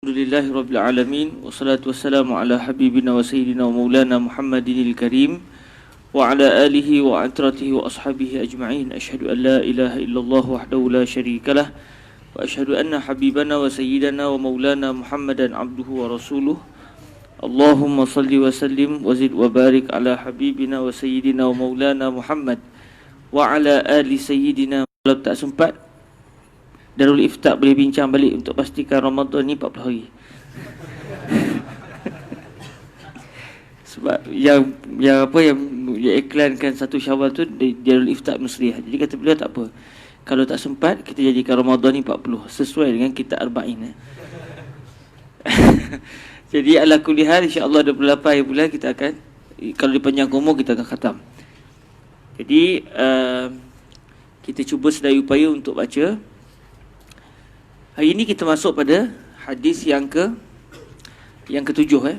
Alhamdulillahi Rabbil Alamin. Wassalatu wassalamu ala habibina wa sayyidina wa maulana Muhammadinil Karim wa ala alihi wa atratihi wa ashabihi ajma'in. Ashhadu an la ilaha illallah wahdahu la syarikalah wa ashhadu anna habibana wa sayyidana wa maulana Muhammadan abduhu wa rasuluh. Allahumma salli wa sallim wa zid wa barik ala habibina wa sayyidina wa maulana Muhammad wa ala ali sayyidina. Kalau tak sempat, Darul Iftak boleh bincang balik untuk pastikan Ramadan ni 40 hari. Sebab yang iklankan satu Syawal tu Darul Iftak Nusriyah. Jadi kata beliau tak apa, kalau tak sempat kita jadikan Ramadan ni 40 sesuai dengan kitab Arba'in. Jadi ala kulli hal, insya-Allah 28 hari bulan kita akan, kalau dipanjang umur kita akan khatam. Jadi kita cuba sedaya upaya untuk baca. Hari ini kita masuk pada hadis yang ketujuh.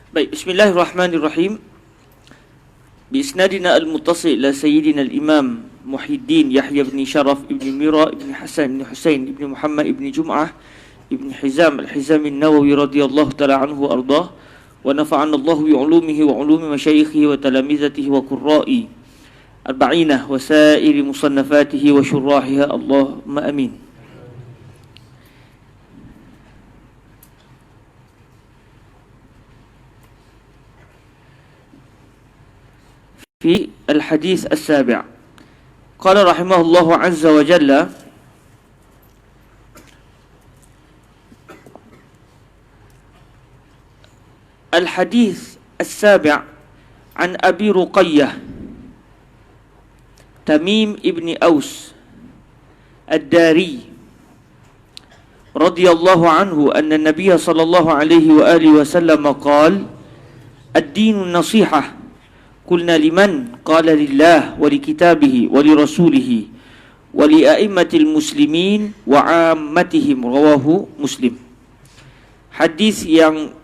Baik, bismillahirrahmanirrahim. Bi isnadina al-muttasil la sayyidina al-imam Muhyiddin Yahya bin Sharaf ibn Mira ibn Hasan ibn Husain ibn Muhammad ibn Jum'ah ibn Hizam al-Hizami an-Nawawi radhiyallahu ta'ala anhu wa ardah. Wa nafa'ana Allah bi 'ulumihi wa 'ulumi masyayikhihi wa talamizatihi wa qurra'i arba'inah wa sa'iri musannafatihi wa syurrahiha. Allahumma amin. Fi al-hadis as-sabi', qala rahimahullahu 'azza wa jalla: الحديث السابع عن أبي رقية تميم ابن أوس الداري رضي الله عنه أن النبي صلى الله عليه وآله وسلم قال: الدين النصيحة. قلنا لمن؟ قال: لله ولكتابه ولرسوله ولأئمة المسلمين وعامتهم. رواه مسلم. Hadis yang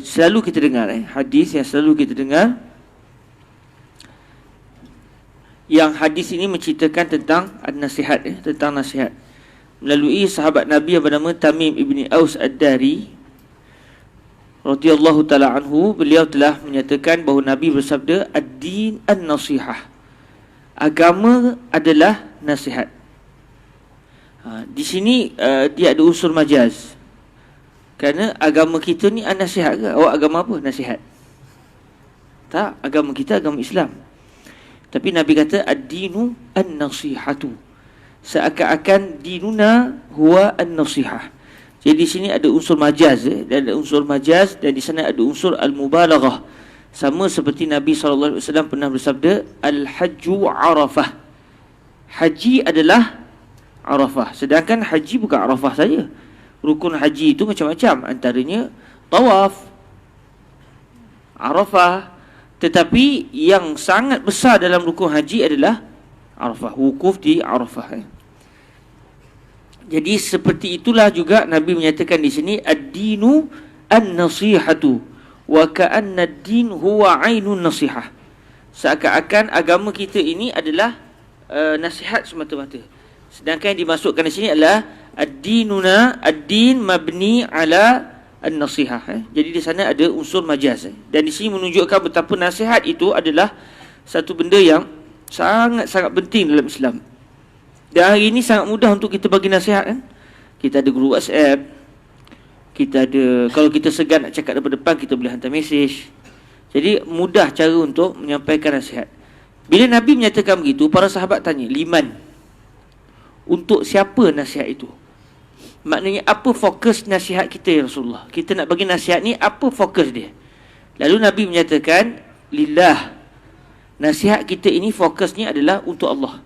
selalu kita dengar, hadis yang selalu kita dengar, yang hadis ini menceritakan tentang nasihat, tentang nasihat melalui sahabat Nabi yang bernama Tamim ibni Aus Ad-Dari radhiyallahu ta'ala anhu. Beliau telah menyatakan bahawa Nabi bersabda, ad-din an-nasihah, agama adalah nasihat. Di sini dia ada unsur majaz. Kerana agama kita ni nasihat ke? Awak agama apa? Nasihat. Tak, agama kita agama Islam. Tapi Nabi kata ad-dinu an-nasihatu. Seakan-akan dinuna huwa an-nasihah. Jadi di sini ada unsur majaz, dan ada unsur majaz, dan di sana ada unsur al-mubalaghah. Sama seperti Nabi SAW pernah bersabda, al-hajju arafah. Haji adalah Arafah. Sedangkan haji bukan Arafah saja. Rukun haji itu macam-macam, antaranya tawaf, Arafah. Tetapi yang sangat besar dalam rukun haji adalah Arafah, wukuf di Arafah. Jadi seperti itulah juga Nabi menyatakan di sini, ad-dinu an-nasihatu wa ka'anna ad-din huwa ainun nasihah. Seakan-akan agama kita ini adalah nasihat semata-mata. Sedangkan yang dimasukkan di sini adalah ad-dinuna, ad-din mabni ala an-nasihah. Jadi di sana ada unsur majaz. Dan di sini menunjukkan betapa nasihat itu adalah satu benda yang sangat-sangat penting dalam Islam. Dan hari ini sangat mudah untuk kita bagi nasihat. Kita ada guru WhatsApp, kita ada, kalau kita segan nak cakap depan-depan, kita boleh hantar mesej. Jadi mudah cara untuk menyampaikan nasihat. Bila Nabi menyatakan begitu, para sahabat tanya, liman? Untuk siapa nasihat itu? Maknanya apa fokus nasihat kita, ya Rasulullah? Kita nak bagi nasihat ni, apa fokus dia? Lalu Nabi menyatakan, lillah. Nasihat kita ini fokusnya adalah untuk Allah.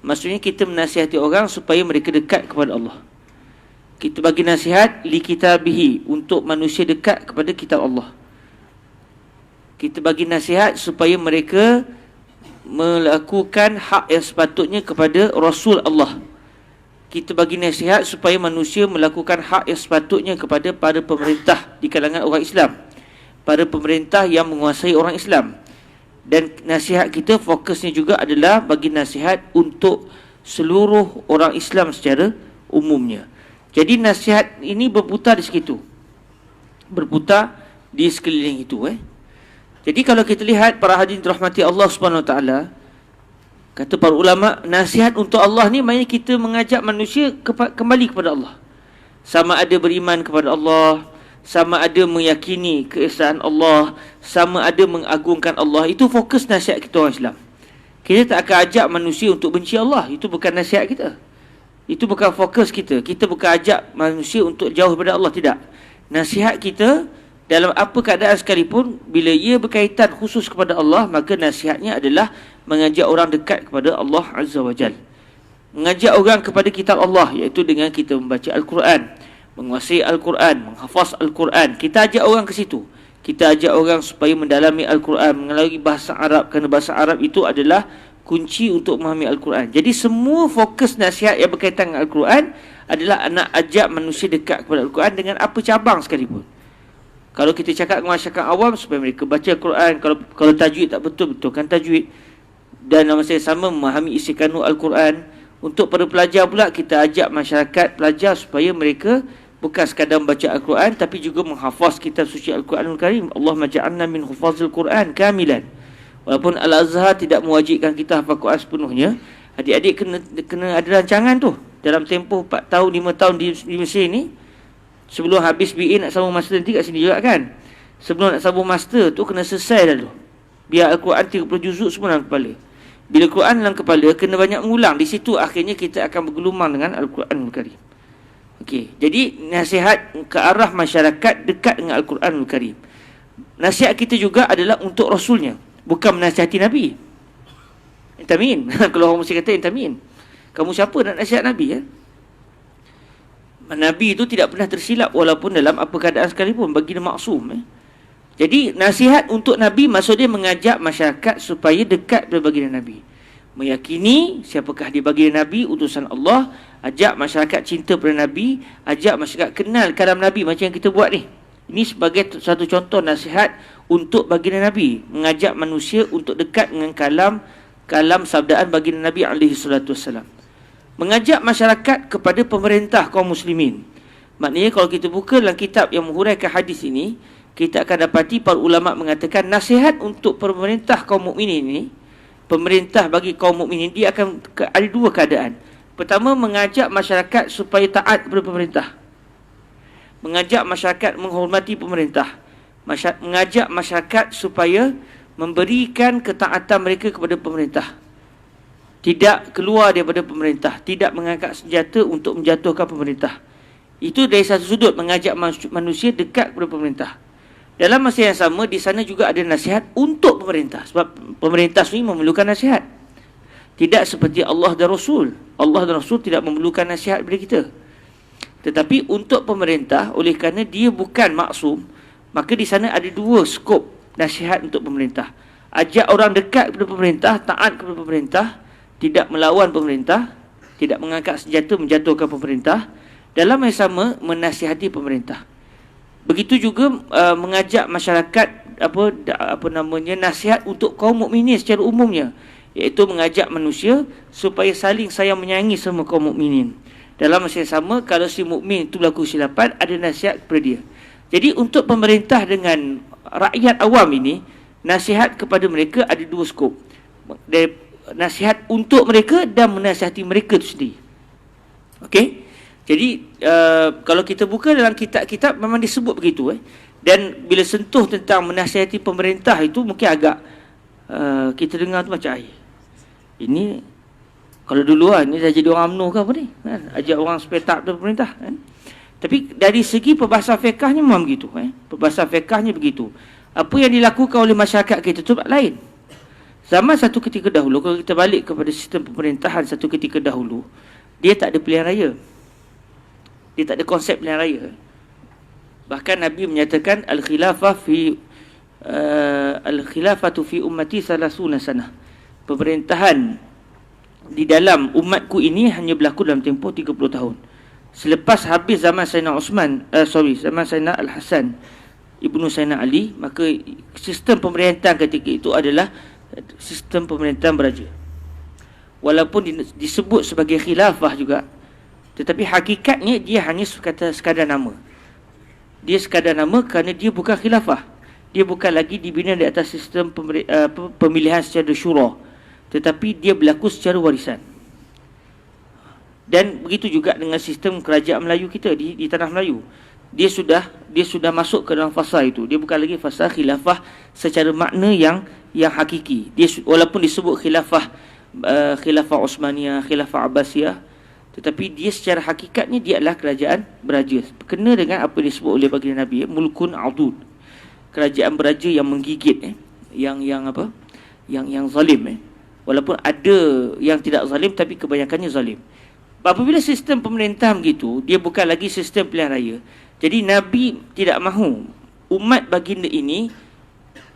Maksudnya kita menasihati orang supaya mereka dekat kepada Allah. Kita bagi nasihat li kitabihi, untuk manusia dekat kepada kitab Allah. Kita bagi nasihat supaya mereka melakukan hak yang sepatutnya kepada Rasul Allah. Kita bagi nasihat supaya manusia melakukan hak yang sepatutnya kepada para pemerintah di kalangan orang Islam, para pemerintah yang menguasai orang Islam. Dan nasihat kita fokusnya juga adalah bagi nasihat untuk seluruh orang Islam secara umumnya. Jadi nasihat ini berputar di segitu, berputar di sekeliling itu. Jadi kalau kita lihat para hadirin dirahmati Allah Subhanahu Wa Taala, kata para ulama, nasihat untuk Allah ni maknanya kita mengajak manusia kembali kepada Allah. Sama ada beriman kepada Allah, sama ada meyakini keesaan Allah, sama ada mengagungkan Allah. Itu fokus nasihat kita orang Islam. Kita tak akan ajak manusia untuk benci Allah. Itu bukan nasihat kita. Itu bukan fokus kita. Kita bukan ajak manusia untuk jauh daripada Allah. Tidak. Nasihat kita dalam apa keadaan sekalipun, bila ia berkaitan khusus kepada Allah, maka nasihatnya adalah mengajak orang dekat kepada Allah Azza wa Jal. Mengajak orang kepada kitab Allah, iaitu dengan kita membaca Al-Quran, menguasai Al-Quran, menghafaz Al-Quran. Kita ajak orang ke situ. Kita ajak orang supaya mendalami Al-Quran, mengenali bahasa Arab, kerana bahasa Arab itu adalah kunci untuk memahami Al-Quran. Jadi semua fokus nasihat yang berkaitan dengan Al-Quran adalah nak ajak manusia dekat kepada Al-Quran dengan apa cabang sekalipun. Kalau kita cakap dengan masyarakat awam supaya mereka baca Al-Quran, kalau tajwid tak betul, betulkan tajwid, dan dalam masa yang sama memahami isi kandung Al-Quran. Untuk para pelajar pula, kita ajak masyarakat pelajar supaya mereka bukan sekadar membaca Al-Quran, tapi juga menghafaz kitab suci Al-Quranul Karim. Allahumma ja'alna min hufazil Quran kamilan. Walaupun Al-Azhar tidak mewajibkan kita hafal Quran sepenuhnya, adik-adik kena ada rancangan tu. Dalam tempoh 4 tahun, 5 tahun di Mesir ni, sebelum habis BA nak sambung master nanti kat sini juga kan. Sebelum nak sambung master tu kena selesai dah tu. Biar Al-Quran 30 juzuk semua dalam kepala. Bila Quran dalam kepala, kena banyak mengulang. Di situ akhirnya kita akan bergelumang dengan Al-Quranul Karim. Okey, jadi nasihat ke arah masyarakat dekat dengan Al-Quranul Karim. Nasihat kita juga adalah untuk Rasulnya, bukan menasihati Nabi. Entamin. Kalau orang mesti kata entamin. Kamu siapa nak nasihat Nabi? Nabi itu tidak pernah tersilap walaupun dalam apa keadaan sekalipun, baginda maksum. Jadi nasihat untuk Nabi maksudnya mengajak masyarakat supaya dekat dengan baginda Nabi, meyakini siapakah dia baginda Nabi, utusan Allah. Ajak masyarakat cinta pada Nabi, ajak masyarakat kenal kalam Nabi macam yang kita buat ni. Ini sebagai satu contoh nasihat untuk baginda Nabi, mengajak manusia untuk dekat dengan kalam sabdaan baginda Nabi alaihi salatu wassalam. Mengajak masyarakat kepada pemerintah kaum muslimin. Maknanya kalau kita buka dalam kitab yang menghuraikan hadis ini, kita akan dapati para ulama mengatakan nasihat untuk pemerintah kaum mukminin ini, pemerintah bagi kaum mukminin, dia akan ada dua keadaan. Pertama, mengajak masyarakat supaya taat kepada pemerintah, mengajak masyarakat menghormati pemerintah, mengajak masyarakat supaya memberikan ketaatan mereka kepada pemerintah, tidak keluar daripada pemerintah, tidak mengangkat senjata untuk menjatuhkan pemerintah. Itu dari satu sudut, mengajak manusia dekat kepada pemerintah. Dalam masa yang sama, di sana juga ada nasihat untuk pemerintah, sebab pemerintah sendiri memerlukan nasihat. Tidak seperti Allah dan Rasul. Allah dan Rasul tidak memerlukan nasihat daripada kita. Tetapi untuk pemerintah, oleh kerana dia bukan maksum, maka di sana ada dua skop nasihat untuk pemerintah. Ajak orang dekat kepada pemerintah, taat kepada pemerintah, tidak melawan pemerintah, tidak mengangkat senjata menjatuhkan pemerintah. Dalam yang sama, menasihati pemerintah. Begitu juga mengajak masyarakat nasihat untuk kaum mukminin secara umumnya, iaitu mengajak manusia supaya saling sayang menyayangi sama kaum mukminin. Dalam masa yang sama, kalau si mukmin itu berlaku kesilapan, ada nasihat kepada dia. Jadi untuk pemerintah dengan rakyat awam ini, nasihat kepada mereka ada dua skop. Nasihat untuk mereka dan menasihati mereka itu sendiri. Okey? Jadi kalau kita buka dalam kitab-kitab memang disebut begitu. Dan bila sentuh tentang menasihati pemerintah itu mungkin agak kita dengar tu macam ini kalau dulu ni dah jadi orang UMNO ke apa ni kan? Ajak orang supaya taat kepada pemerintah kan? Tapi dari segi perbahasan fiqahnya memang begitu. Perbahasan fiqahnya begitu. Apa yang dilakukan oleh masyarakat kita tu lain. Zaman satu ketika dahulu, kalau kita balik kepada sistem pemerintahan satu ketika dahulu, dia tak ada pilihan raya. Dia tak ada konsep pilihan raya. Bahkan Nabi menyatakan al-khilafatu fi ummati 30 sanah. Pemerintahan di dalam umatku ini hanya berlaku dalam tempoh 30 tahun. Selepas habis zaman Sayyidina zaman Sayyidina Al-Hasan Ibnu Sayyidina Ali, maka sistem pemerintahan ketika itu adalah sistem pemerintahan beraja. Walaupun disebut sebagai khilafah juga, tetapi hakikatnya dia hanya sekadar nama. Dia sekadar nama kerana dia bukan khilafah. Dia bukan lagi dibina di atas sistem pemilihan secara syura, tetapi dia berlaku secara warisan. Dan begitu juga dengan sistem kerajaan Melayu kita di tanah Melayu. Dia sudah masuk ke dalam fasa itu. Dia bukan lagi fasa khilafah secara makna yang hakiki. Dia walaupun disebut khilafah Osmaniyah, khilafah Abbasiyah, tetapi dia secara hakikatnya dia adalah kerajaan beraja. Kena dengan apa yang disebut oleh baginda Nabi, mulkun adud. Kerajaan beraja yang menggigit, yang zalim. Walaupun ada yang tidak zalim, tapi kebanyakannya zalim. Apabila sistem pemerintah begitu, dia bukan lagi sistem pilihan raya. Jadi Nabi tidak mahu umat baginda ini,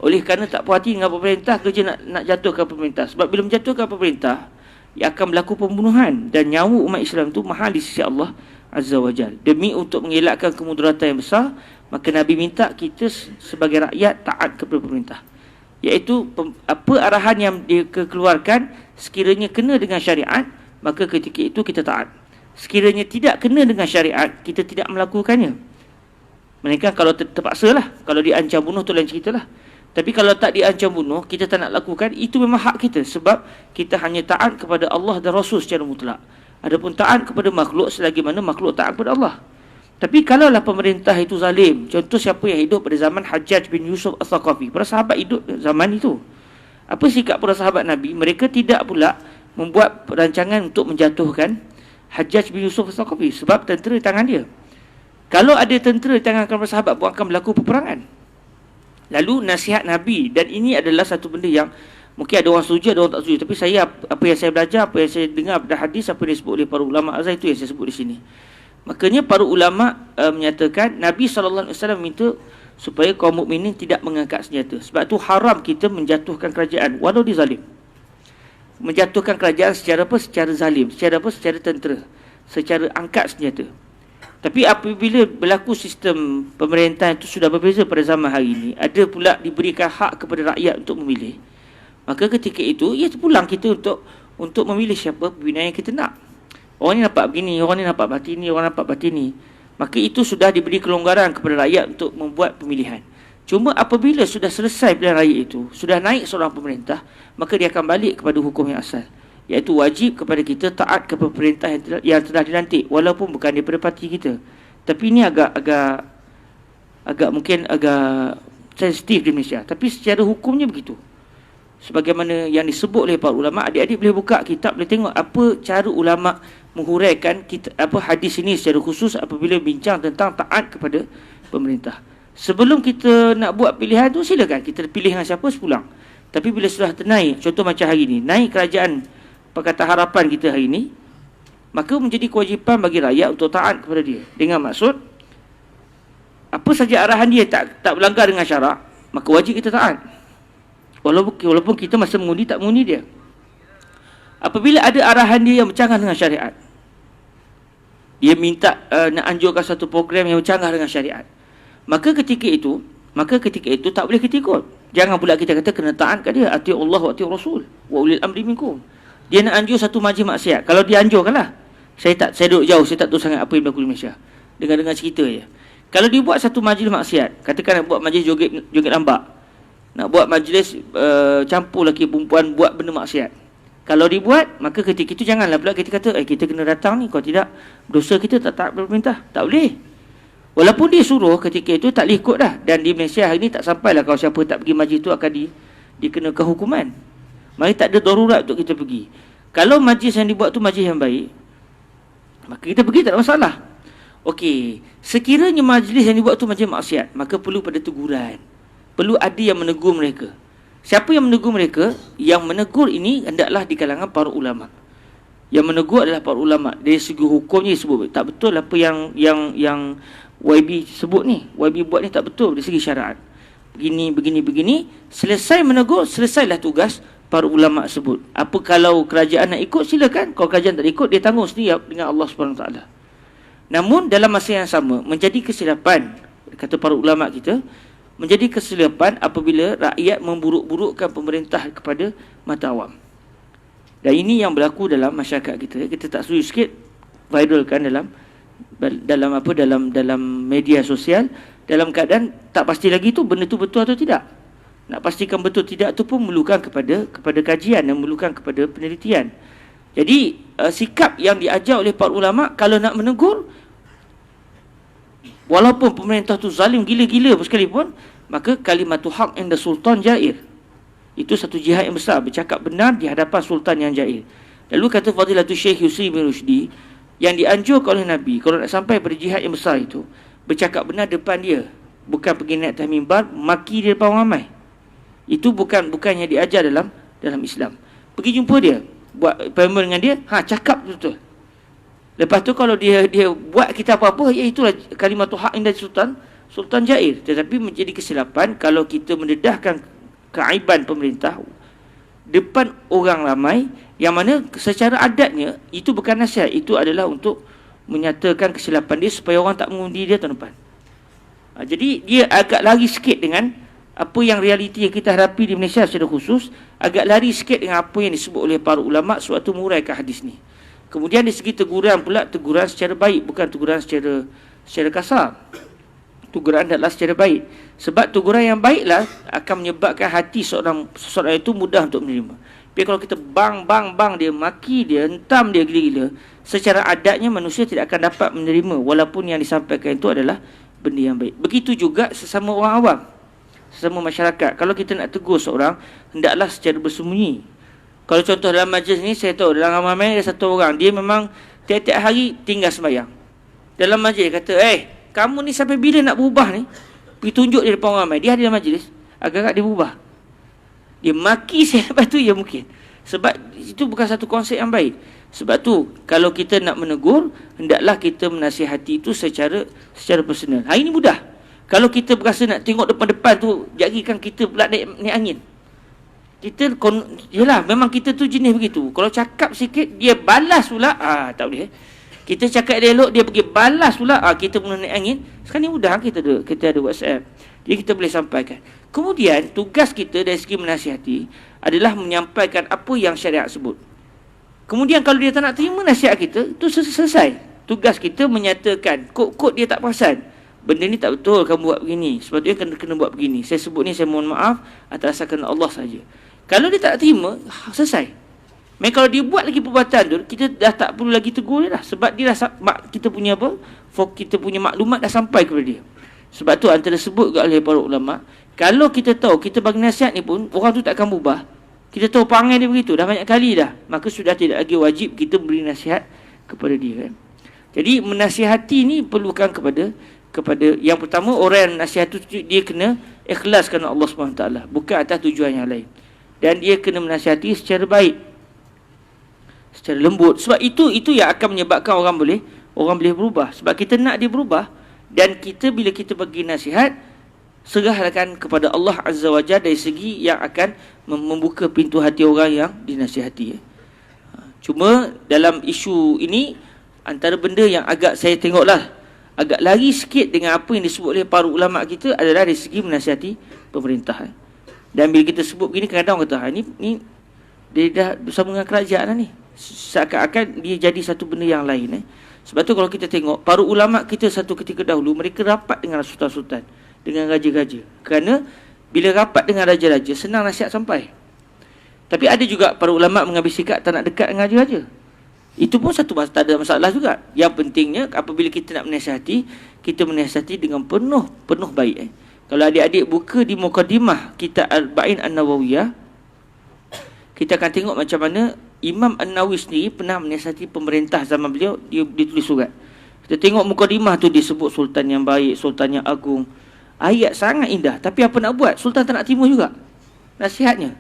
oleh kerana tak puas hati dengan pemerintah, kerja nak jatuhkan pemerintah. Sebab bila menjatuhkan pemerintah, ia akan berlaku pembunuhan, dan nyawa umat Islam itu mahal di sisi Allah Azza wa Jal. Demi untuk mengelakkan kemudaratan yang besar, maka Nabi minta kita sebagai rakyat taat kepada pemerintah. Iaitu apa arahan yang dikeluarkan, sekiranya kena dengan syariat, maka ketika itu kita taat. Sekiranya tidak kena dengan syariat, kita tidak melakukannya. Mereka kalau terpaksa lah. Kalau diancam bunuh tu lain cerita lah. Tapi kalau tak diancam bunuh, kita tak nak lakukan, itu memang hak kita. Sebab kita hanya taat kepada Allah dan Rasul secara mutlak. Adapun taat kepada makhluk selagi mana makhluk taat kepada Allah. Tapi kalaulah pemerintah itu zalim, contoh siapa yang hidup pada zaman Hajjaj bin Yusuf Al-Thaqafi, para sahabat hidup zaman itu. Apa sikap para sahabat Nabi? Mereka tidak pula membuat perancangan untuk menjatuhkan Hajjaj bin Yusuf Al-Thaqafi, sebab tentera di tangan dia. Kalau ada tentera di tangan para sahabat, akan berlaku peperangan. Lalu nasihat Nabi, dan ini adalah satu benda yang mungkin ada orang setuju, ada orang tak setuju, tapi saya, apa yang saya belajar, apa yang saya dengar pada hadis, apa yang disebut oleh para ulama azhar, itu yang saya sebut di sini. Makanya para ulama menyatakan Nabi SAW minta supaya kaum mukminin tidak mengangkat senjata. Sebab tu haram kita menjatuhkan kerajaan walau dia zalim. Menjatuhkan kerajaan secara apa? Secara zalim. Secara apa? Secara tentera. Secara angkat senjata. Tapi apabila berlaku sistem pemerintahan itu sudah berbeza pada zaman hari ini, ada pula diberikan hak kepada rakyat untuk memilih, maka ketika itu ia terpulang kita untuk memilih siapa pimpinan yang kita nak. Orang ni nampak begini, orang ni nampak batini, orang nampak batini. Maka itu sudah diberi kelonggaran kepada rakyat untuk membuat pemilihan. Cuma apabila sudah selesai pilihan raya itu, sudah naik seorang pemerintah, maka dia akan balik kepada hukum yang asal, iaitu wajib kepada kita taat kepada pemerintah yang telah dilantik, walaupun bukan daripada parti kita. Tapi ini agak sensitif di Malaysia. Tapi secara hukumnya begitu. Sebagaimana yang disebut oleh para ulama, adik-adik boleh buka kitab, boleh tengok apa cara ulama menghuraikan hadis ini secara khusus apabila bincang tentang taat kepada pemerintah. Sebelum kita nak buat pilihan tu, silakan kita pilih dengan siapa sepulang. Tapi bila sudah ternaik, contoh macam hari ini, naik kerajaan Pakatan Harapan kita hari ini, maka menjadi kewajipan bagi rakyat untuk taat kepada dia. Dengan maksud, apa saja arahan dia tak berlanggar dengan syarak, maka wajib kita taat. Walaupun kita masa mengundi tak mengundi dia. Apabila ada arahan dia yang bercanggah dengan syariat, dia minta nak anjurkan satu program yang bercanggah dengan syariat, maka ketika itu tak boleh kita ikut. Jangan pula kita kata kena taat kat dia, ati Allah wa ati Rasul wa ulil amri minkum. Dia nak anjur satu majlis maksiat, kalau dia anjurkanlah. Saya duduk jauh, saya tak tahu sangat apa yang berlaku di Malaysia. Dengar cerita je. Kalau dia buat satu majlis maksiat, katakan nak buat majlis joget lambak, nak buat majlis campur lelaki perempuan buat benda maksiat. Kalau dibuat, maka ketika itu janganlah pula kita kata kita kena datang ni, kalau tidak dosa kita tak taat pemerintah. Tak boleh. Walaupun dia suruh, ketika itu tak boleh ikut dah. Dan di Malaysia hari ni tak sampailah kalau siapa tak pergi majlis itu akan dikenakan hukuman. Mari tak ada darurat untuk kita pergi. Kalau majlis yang dibuat tu majlis yang baik, maka kita pergi tak ada masalah. Okey, sekiranya majlis yang dibuat tu majlis maksiat, maka perlu pada teguran. Perlu ada yang menegur mereka. Siapa yang menegur mereka? Yang menegur ini hendaklah di kalangan para ulama. Yang menegur adalah para ulama. Dari segi hukumnya disebut tak betul apa yang YB sebut ni. YB buat ni tak betul dari segi syariat. Begini. Selesai menegur, selesailah tugas para ulama sebut. Apa kalau kerajaan nak ikut, silakan. Kalau kerajaan tak ikut, dia tanggung sendiri dengan Allah SWT. Namun dalam masa yang sama, menjadi kesilapan, kata para ulama kita, menjadi kesilapan apabila rakyat memburuk-burukkan pemerintah kepada mata awam. Dan ini yang berlaku dalam masyarakat kita. Kita tak setuju sikit viralkan dalam media sosial, dalam keadaan tak pasti lagi tu benda tu betul atau tidak. Nak pastikan betul tidak tu pun memerlukan kepada kajian dan memerlukan kepada penelitian. Jadi sikap yang diajar oleh para ulama, kalau nak menegur, walaupun pemerintah tu zalim gila-gila sekalipun, maka kalimatu haq inda sultan jair. Itu satu jihad yang besar, bercakap benar di hadapan sultan yang jair. Lalu kata Fadilatul Syekh Yusri bin Rushdi, yang dianjurkan oleh Nabi kalau nak sampai pada jihad yang besar itu, bercakap benar depan dia, bukan pergi naik atas mimbar maki dia depan orang ramai. Itu bukan yang diajar dalam Islam. Pergi jumpa dia, buat appointment dengan dia, cakap betul. Lepas tu kalau dia buat kita apa-apa, ya itulah kalimatu haq inda sultan jair. Tetapi menjadi kesilapan kalau kita mendedahkan keaiban pemerintah depan orang ramai, yang mana secara adatnya itu bukan nasihat, itu adalah untuk menyatakan kesilapan dia supaya orang tak mengundi dia tahun depan. Jadi dia agak lari sikit dengan apa yang realiti yang kita hadapi di Malaysia secara khusus, agak lari sikit dengan apa yang disebut oleh para ulama sewaktu menguraikan hadis ni. Kemudian dari segi teguran pula, teguran secara baik, bukan teguran secara kasar. Teguran adalah secara baik. Sebab teguran yang baiklah akan menyebabkan hati seseorang itu mudah untuk menerima. Tapi kalau kita bang dia, maki dia, hentam dia gila-gila, secara adatnya manusia tidak akan dapat menerima walaupun yang disampaikan itu adalah benda yang baik. Begitu juga sesama orang awam, sesama masyarakat. Kalau kita nak tegur seorang, hendaklah secara bersembunyi. Kalau contoh dalam majlis ni, saya tahu dalam ramai ada satu orang, dia memang tiap-tiap hari tinggal sembahyang. Dalam majlis kata, kamu ni sampai bila nak berubah ni? Pergi tunjuk dia depan orang ramai. Dia ada dalam majlis, agak-agak dia berubah. Dia maki saya lepas tu, ya mungkin. Sebab itu bukan satu konsep yang baik. Sebab tu, kalau kita nak menegur, hendaklah kita menasihati itu secara personal. Hari ini mudah. Kalau kita berasa nak tengok depan-depan tu, jadi kan kita pula naik angin. Yelah, memang kita tu jenis begitu. Kalau cakap sikit, dia balas pula. Tak boleh. Kita cakap dia elok, dia pergi balas pula. Kita pun naik angin. Sekarang ni mudah, kita ada WhatsApp. Jadi kita boleh sampaikan. Kemudian, tugas kita dari segi menasihati adalah menyampaikan apa yang syariat sebut. Kemudian kalau dia tak nak terima nasihat kita, itu selesai. Tugas kita menyatakan, kod dia tak perasan. Benda ni tak betul, kamu buat begini. Sepatutnya kena buat begini. Saya sebut ni, saya mohon maaf atas dasar kerana Allah saja. Kalau dia tak terima, selesai. Mereka kalau dia buat lagi perbuatan tu, kita dah tak perlu lagi tegur dia dah. Sebab dia dah, kita punya kita punya maklumat dah sampai kepada dia. Sebab tu antara sebut oleh para ulama, kalau kita tahu, kita bagi nasihat ni pun, orang tu tak akan berubah. Kita tahu perangai dia begitu, dah banyak kali dah. Maka sudah tidak lagi wajib kita beri nasihat kepada dia. Jadi menasihati ni perlukan kepada yang pertama, orang yang nasihat tu dia kena ikhlas kerana Allah SWT, bukan atas tujuan yang lain. Dan dia kena menasihati secara baik, secara lembut. Sebab itu yang akan menyebabkan orang boleh berubah. Sebab kita nak dia berubah. Dan kita bila kita bagi nasihat, serahkan kepada Allah Azza wa Jalla dari segi yang akan membuka pintu hati orang yang dinasihati. Cuma dalam isu ini, antara benda yang agak saya tengoklah agak lari sikit dengan apa yang disebut oleh para ulama kita adalah dari segi menasihati pemerintah. Dan bila kita sebut begini, kadang-kadang orang kata, ni dia dah bersama dengan kerajaan ni. Seakan-akan dia jadi satu benda yang lain. Sebab tu kalau kita tengok, para ulama kita satu ketika dahulu, mereka rapat dengan sultan-sultan, dengan raja-raja. Kerana bila rapat dengan raja-raja, senang nasihat sampai. Tapi ada juga para ulama mengambil sikap tak nak dekat dengan raja-raja. Itu pun tak ada masalah juga. Yang pentingnya apabila kita nak menasihati, kita menasihati dengan penuh baik. Kalau adik-adik buka di Muqaddimah Kitab Arba'in An-Nawawiyah, kita akan tengok macam mana Imam An-Nawawi sendiri pernah menasihati pemerintah zaman beliau. Dia tulis surat. Kita tengok Muqaddimah tu, dia sebut sultan yang baik, sultan yang agung. Ayat sangat indah. Tapi apa nak buat? Sultan tak nak terima juga nasihatnya.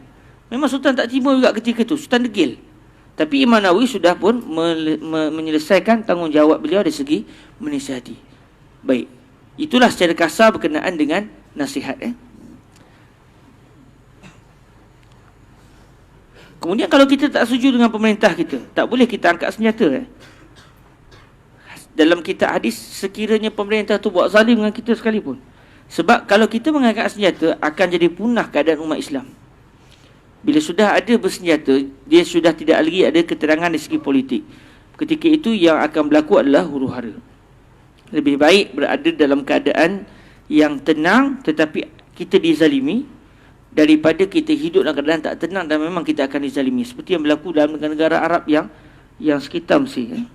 Memang sultan tak terima juga ketika tu. Sultan degil. Tapi Imam Nawawi sudah pun menyelesaikan tanggungjawab beliau dari segi menasihati. Baik. Itulah secara kasar berkenaan dengan nasihat. Kemudian kalau kita tak setuju dengan pemerintah kita, tak boleh kita angkat senjata. Dalam kitab hadis, sekiranya pemerintah tu buat zalim dengan kita sekalipun, Sebab kalau kita mengangkat senjata, akan jadi punah keadaan umat Islam. Bila sudah ada bersenjata, dia sudah tidak lagi ada keterangan dari segi politik. Ketika itu yang akan berlaku adalah huru-hara. Lebih baik berada dalam keadaan yang tenang tetapi kita dizalimi, daripada kita hidup dalam keadaan tak tenang dan memang kita akan dizalimi, seperti yang berlaku dalam negara-negara Arab yang sekitar Mesir.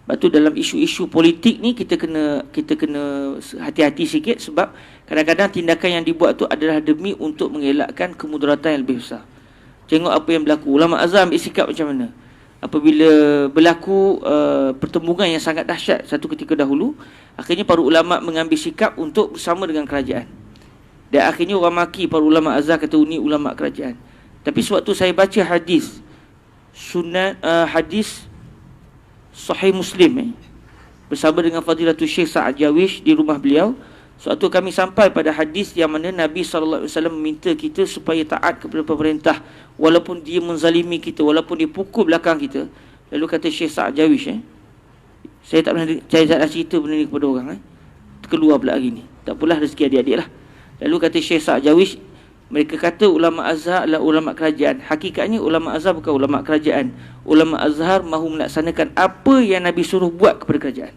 Sebab tu dalam isu-isu politik ni kita kena hati-hati sikit, sebab kadang-kadang tindakan yang dibuat tu adalah demi untuk mengelakkan kemudaratan yang lebih besar. Tengok apa yang berlaku. Ulama azam ambil sikap macam mana apabila berlaku pertembungan yang sangat dahsyat satu ketika dahulu. Akhirnya para ulama mengambil sikap untuk bersama dengan kerajaan. Dan akhirnya orang maki para ulama azhar, kata ini ulama kerajaan. Tapi sewaktu saya baca hadis hadis Sahih Muslim bersama dengan Fadilatul Syekh Sa'ad Jawish di rumah beliau, sewaktu kami sampai pada hadis yang mana Nabi SAW meminta kita supaya taat kepada pemerintah walaupun dia menzalimi kita, walaupun dia pukul belakang kita. Lalu kata Syekh Sa'ad Jawish, saya tak pernah cerita benda ni kepada orang, keluar pula hari ni. Tak apalah, rezeki adik-adik lah. Lalu kata Syekh Sa'ad Jawish, mereka kata ulama azhar adalah ulama kerajaan. Hakikatnya ulama azhar bukan ulama kerajaan. Ulama azhar mahu melaksanakan apa yang Nabi suruh buat kepada kerajaan.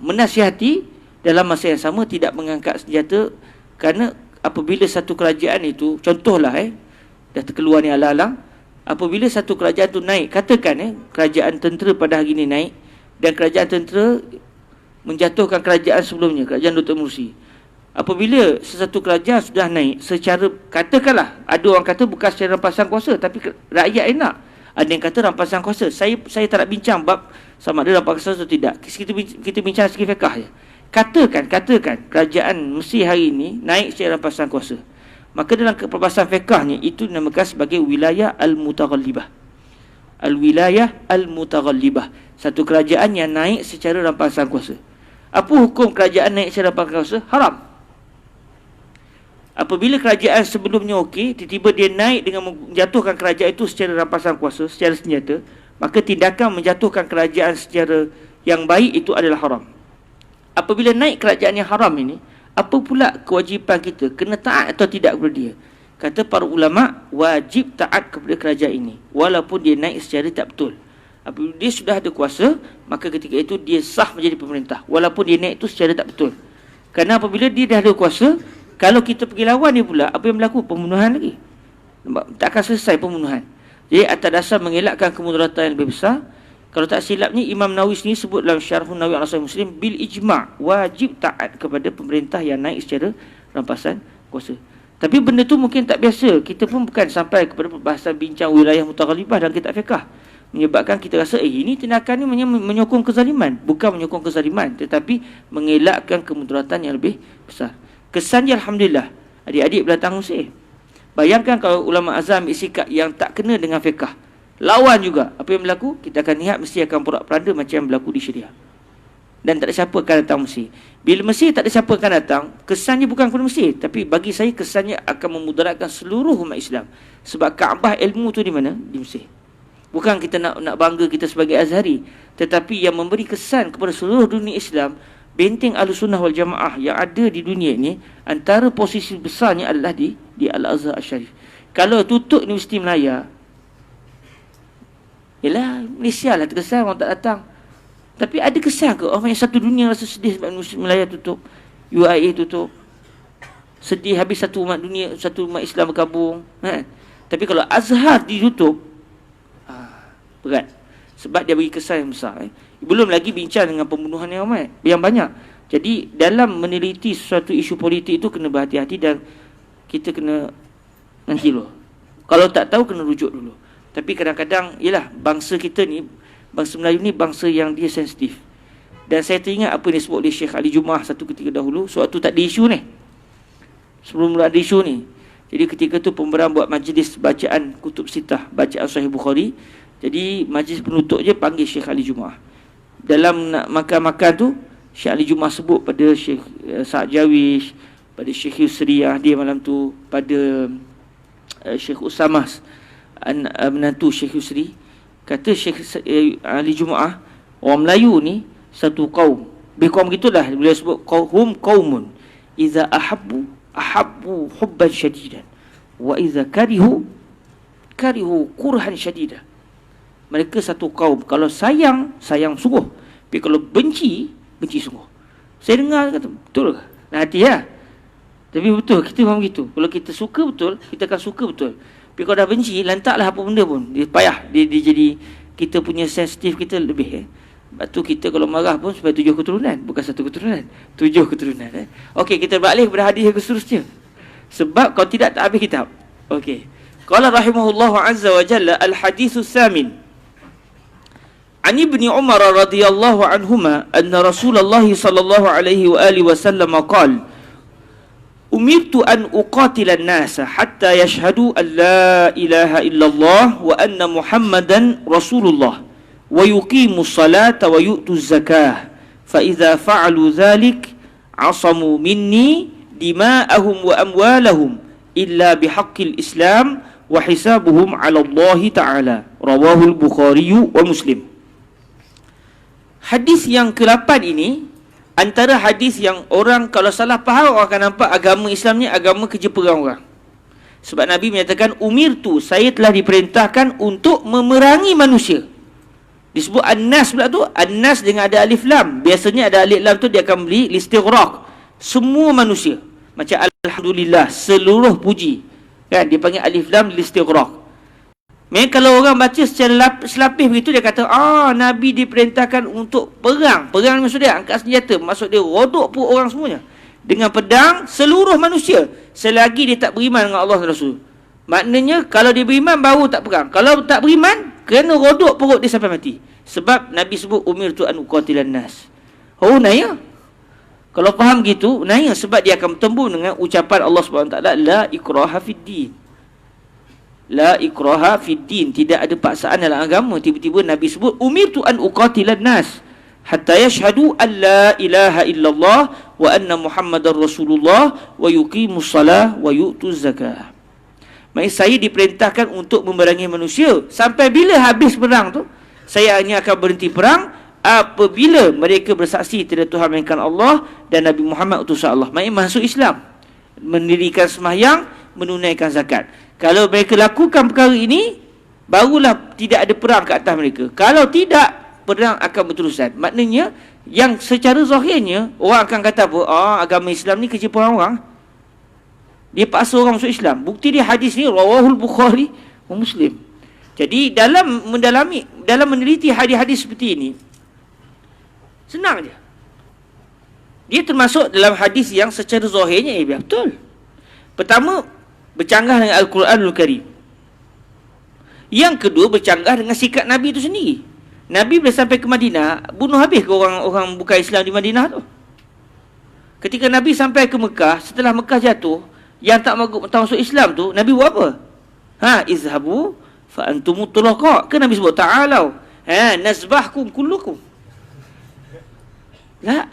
Menasihati, dalam masa yang sama tidak mengangkat senjata. Kerana apabila satu kerajaan itu, contohlah dah terkeluar ni alang-alang, apabila satu kerajaan tu naik, katakan kerajaan tentera pada hari ni naik, dan kerajaan tentera menjatuhkan kerajaan sebelumnya, kerajaan Dr. Mursi. Apabila sesuatu kerajaan sudah naik secara, katakanlah ada orang kata bukan secara rampasan kuasa, tapi rakyat enak. Ada yang kata rampasan kuasa. Saya tak nak bincang bab sama ada rampasan kuasa atau tidak. Kita bincang segi fiqh je. Katakan kerajaan Mesir hari ini naik secara rampasan kuasa, maka dalam perbahasan fiqhnya itu dinamakan sebagai wilayah al-mutaghallibah. Al-wilayah al-mutaghallibah, satu kerajaan yang naik secara rampasan kuasa. Apa hukum kerajaan naik secara rampasan kuasa? Haram. Apabila kerajaan sebelumnya okey, tiba-tiba dia naik dengan menjatuhkan kerajaan itu secara rampasan kuasa, secara senjata, maka tindakan menjatuhkan kerajaan secara yang baik itu adalah haram. Apabila naik kerajaan yang haram ini, apa pula kewajipan kita? Kena taat atau tidak kepada dia? Kata para ulama, wajib taat kepada kerajaan ini walaupun dia naik secara tak betul. Apabila dia sudah ada kuasa, maka ketika itu dia sah menjadi pemerintah walaupun dia naik itu secara tak betul. Kerana apabila dia dah ada kuasa, kalau kita pergi lawan dia pula, apa yang berlaku? Pembunuhan lagi. Tak akan selesai pembunuhan. Jadi atas dasar mengelakkan kemudaratan yang lebih besar, kalau tak silapnya Imam Nawawi sendiri sebut dalam Syarhun Nawawi ala Sahih Muslim, bil ijma' wajib taat kepada pemerintah yang naik secara rampasan kuasa. Tapi benda tu mungkin tak biasa. Kita pun bukan sampai kepada perbahasan bincang wilayah mutaghalibah dalam kitab fiqh, menyebabkan kita rasa ini tindakan ni menyokong kezaliman. Bukan menyokong kezaliman, tetapi mengelakkan kemudaratan yang lebih besar. Kesannya alhamdulillah adik-adik belatang Mesir. Bayangkan kalau ulama azam ambil sikap yang tak kena dengan fiqh, lawan juga, apa yang berlaku? Kita akan lihat mesti akan porak-poranda macam yang berlaku di Syria. Dan tak ada siapa akan datang Mesir. Bila Mesir tak ada siapa akan datang, kesannya bukan kepada Mesir, tapi bagi saya kesannya akan memudaratkan seluruh umat Islam. Sebab Kaabah ilmu tu di mana? Di Mesir. Bukan kita nak bangga kita sebagai Azhari, tetapi yang memberi kesan kepada seluruh dunia Islam, benteng Ahlussunnah wal Jamaah yang ada di dunia ini, antara posisi besarnya adalah di Al-Azhar Al-Syarif. Kalau tutup Universiti Melaya, yalah Malaysia lah terkesan orang tak datang. Tapi ada kesan ke orang yang satu dunia rasa sedih sebab Universiti Melaya tutup, UIA tutup? Sedih habis satu umat dunia, satu umat Islam berkabung. Tapi kalau Azhar ditutup, berat. Sebab dia bagi kesan yang besar. Belum lagi bincang dengan pembunuhan yang ramai, yang banyak. Jadi dalam meneliti sesuatu isu politik itu kena berhati-hati dan kita kena nanti dulu. Kalau tak tahu kena rujuk dulu. Tapi kadang-kadang, yalah, bangsa kita ni, bangsa Melayu ni bangsa yang dia sensitif. Dan saya teringat apa yang disebut oleh Syekh Ali Jumaah satu ketika dahulu, sewaktu tak ada isu ni. Sebelum ada isu ni. Jadi ketika tu pemberang buat majlis bacaan Kutub Sittah, bacaan Sahih Bukhari. Jadi majlis penutup je panggil Syekh Ali Jumaah. Dalam nak makan-makan tu, Syekh Ali Jumaah sebut pada Syekh Sa'ad Jawish, pada Syekh Yusri yang hadir malam tu, pada Syekh Usamah, menantu Syekh Yusri. Kata Syekh Ali Jumaah, orang Melayu ni satu kaum. Lebih kaum gitulah, beliau sebut hum qaumun Iza ahabbu hubban syadidan, wa iza karihu kurhan syadidan. Mereka satu kaum, kalau sayang sungguh, tapi kalau benci sungguh. Saya dengar kata, betul ke? Nak hati ya. Tapi betul, kita memang begitu. Kalau kita suka betul, kita akan suka betul. Tapi kalau dah benci, lantaklah apa benda pun. Dia payah, dia jadi, kita punya sensitif kita lebih. Sebab tu kita kalau marah pun supaya 7 keturunan, bukan 1 keturunan, 7 keturunan. Okey, kita balik kepada hadis yang seterusnya. Sebab kalau tidak, tak habis kitab. Okey. Qala rahimahullahu azza wa jalla al-haditsus tsamin. An Ibni Umar radhiyallahu anhuma anna Rasulullah sallallahu alaihi wa alihi wasallam qala Umirtu an uqatila an-nasa hatta yashhadu an la ilaha illallah wa anna Muhammadan Rasulullah wa yuqimu as-salata wa yu'tu az-zakah fa idza fa'alu dhalik 'asamu minni dima'ahum wa amwalahum illa bihaqqil Islam wa hisabuhum 'ala Allah ta'ala. Rawahu al-Bukhari wa Muslim. Hadis yang ke-8 ini antara hadis yang orang kalau salah faham, orang akan nampak agama Islam ni agama kerja perang orang. Sebab Nabi menyatakan umirtu, saya telah diperintahkan untuk memerangi manusia. Disebut an-nas pula tu, an-nas dengan ada alif lam. Biasanya ada alif lam tu dia akan beli listighraq, semua manusia. Macam alhamdulillah, seluruh puji. Kan dia panggil alif lam listighraq. Memang kalau orang baca secara selapis begitu, dia kata, Nabi diperintahkan untuk perang. Perang maksud dia angkat senjata, maksud dia rodok pun orang semuanya dengan pedang seluruh manusia, selagi dia tak beriman dengan Allah dan Rasul. Maknanya kalau dia beriman baru tak perang. Kalau tak beriman, kena rodok perut dia sampai mati. Sebab Nabi sebut umirtu an uqatilan nas. Naya. Kalau faham gitu, naya, sebab dia akan bertembung dengan ucapan Allah SWT, la ikraha fid din. La ikraha fid din, tidak ada paksaan dalam agama. Tiba-tiba Nabi sebut umirtu an uqatilan nas hatta yashhadu an la ilaha illallah wa anna Muhammadar Rasulullah wa yuqimus salah wa yu'tuz zakah. Maksudnya saya diperintahkan untuk memerangi manusia. Sampai bila habis perang tu, saya hanya akan berhenti perang apabila mereka bersaksi tiada Tuhan melainkan Allah dan Nabi Muhammad utusan Allah. Maksudnya masuk Islam, mendirikan sembahyang, menunaikan zakat. Kalau mereka lakukan perkara ini, barulah tidak ada perang ke atas mereka. Kalau tidak, perang akan berterusan. Maknanya, yang secara zahirnya, orang akan kata apa? Agama Islam ni kerja perang orang. Dia paksa orang masuk Islam. Bukti dia hadis ni, Rawahul Bukhari wa Muslim. Jadi, dalam meneliti hadis-hadis seperti ini, senang je. Dia termasuk dalam hadis yang secara zahirnya, betul. Pertama, bercanggah dengan Al-Quranul Karim. Yang kedua, bercanggah dengan sikap Nabi itu sendiri. Nabi bila sampai ke Madinah, bunuh habis ke orang bukan Islam di Madinah tu. Ketika Nabi sampai ke Mekah, setelah Mekah jatuh, yang tak masuk Islam tu, Nabi buat apa? Izhabu fa antum tulaqa. Ke Nabi sebut ta'alau, nazbahkum kullukum.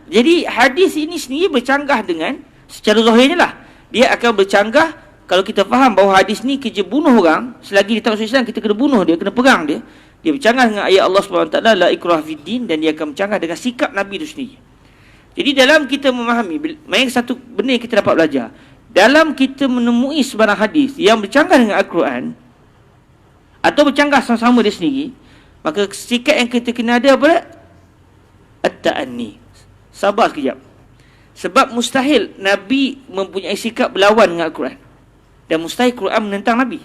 Jadi hadis ini sendiri bercanggah dengan, secara zahirnya lah, dia akan bercanggah. Kalau kita faham bahawa hadis ni kerja bunuh orang, selagi dia tak masuk Islam, kita kena bunuh dia, kena perang dia. Dia bercanggah dengan ayat Allah SWT, la ikrah fid din, dan dia akan bercanggah dengan sikap Nabi itu sendiri. Jadi dalam kita memahami, main satu benda yang kita dapat belajar, dalam kita menemui sebarang hadis yang bercanggah dengan Al-Quran, atau bercanggah sama-sama dia sendiri, maka sikap yang kita kena ada apa? At-ta'anni. Sabar sekejap. Sebab mustahil Nabi mempunyai sikap berlawan dengan Al-Quran, dan mustahil Quran menentang Nabi.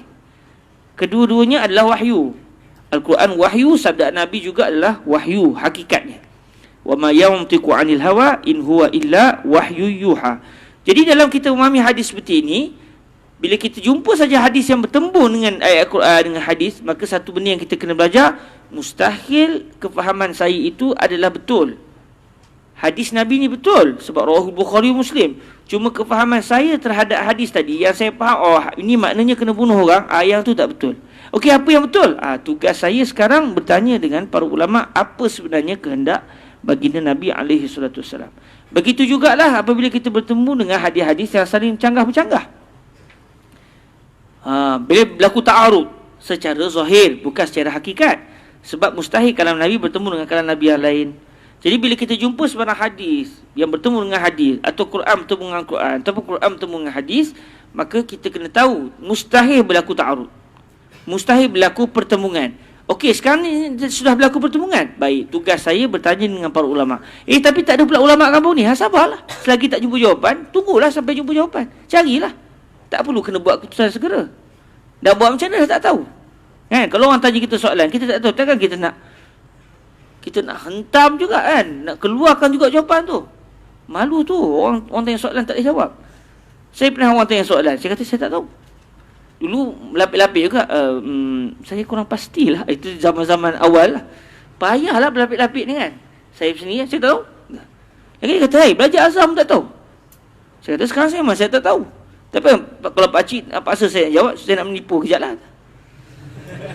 Kedua-duanya adalah wahyu. Al-Quran wahyu, sabda Nabi juga adalah wahyu hakikatnya. Wa ma yantiqu 'anil hawa in huwa illa wahyu yuha. Jadi dalam kita memahami hadis seperti ini, bila kita jumpa saja hadis yang bertembung dengan ayat Al-Quran dengan hadis, maka satu benda yang kita kena belajar, mustahil kefahaman saya itu adalah betul. Hadis Nabi ni betul sebab Rawahul Bukhari Muslim. Cuma kefahaman saya terhadap hadis tadi, yang saya faham, ini maknanya kena bunuh orang, yang tu tak betul. Okey, apa yang betul? Tugas saya sekarang bertanya dengan para ulama, apa sebenarnya kehendak baginda Nabi SAW. Begitu jugalah apabila kita bertemu dengan hadis-hadis yang saling bercanggah-bercanggah. Bila berlaku ta'arud secara zahir, bukan secara hakikat. Sebab mustahil kalam Nabi bertemu dengan kalam Nabi yang lain. Jadi bila kita jumpa sebarang hadis yang bertemu dengan hadis, atau Quran bertemu dengan Quran, ataupun Quran bertemu dengan hadis, maka kita kena tahu mustahil berlaku ta'arud. Mustahil berlaku pertemuan. Okey, sekarang ni sudah berlaku pertemuan. Baik, tugas saya bertanya dengan para ulama. Tapi tak ada pula ulama kampung ni. Sabarlah. Selagi tak jumpa jawapan, tunggulah sampai jumpa jawapan. Carilah. Tak perlu kena buat keputusan segera. Dah buat macam mana tak tahu. Kan? Kalau orang tanya kita soalan, kita tak tahu, takkan kita nak hentam juga kan, nak keluarkan juga jawapan tu. Malu tu orang tanya soalan tak boleh jawab. Saya pernah orang tanya soalan, saya kata saya tak tahu. Dulu berlapik-lapik juga, saya kurang pastilah. Itu zaman-zaman awal lah. Payahlah berlapik-lapik ni kan. Saya sendiri, saya tak tahu. Lagi dia kata, belajar azam tak tahu. Saya kata, sekarang saya masih tak tahu. Tapi kalau pakcik paksa saya jawab, saya nak menipu kejap lah.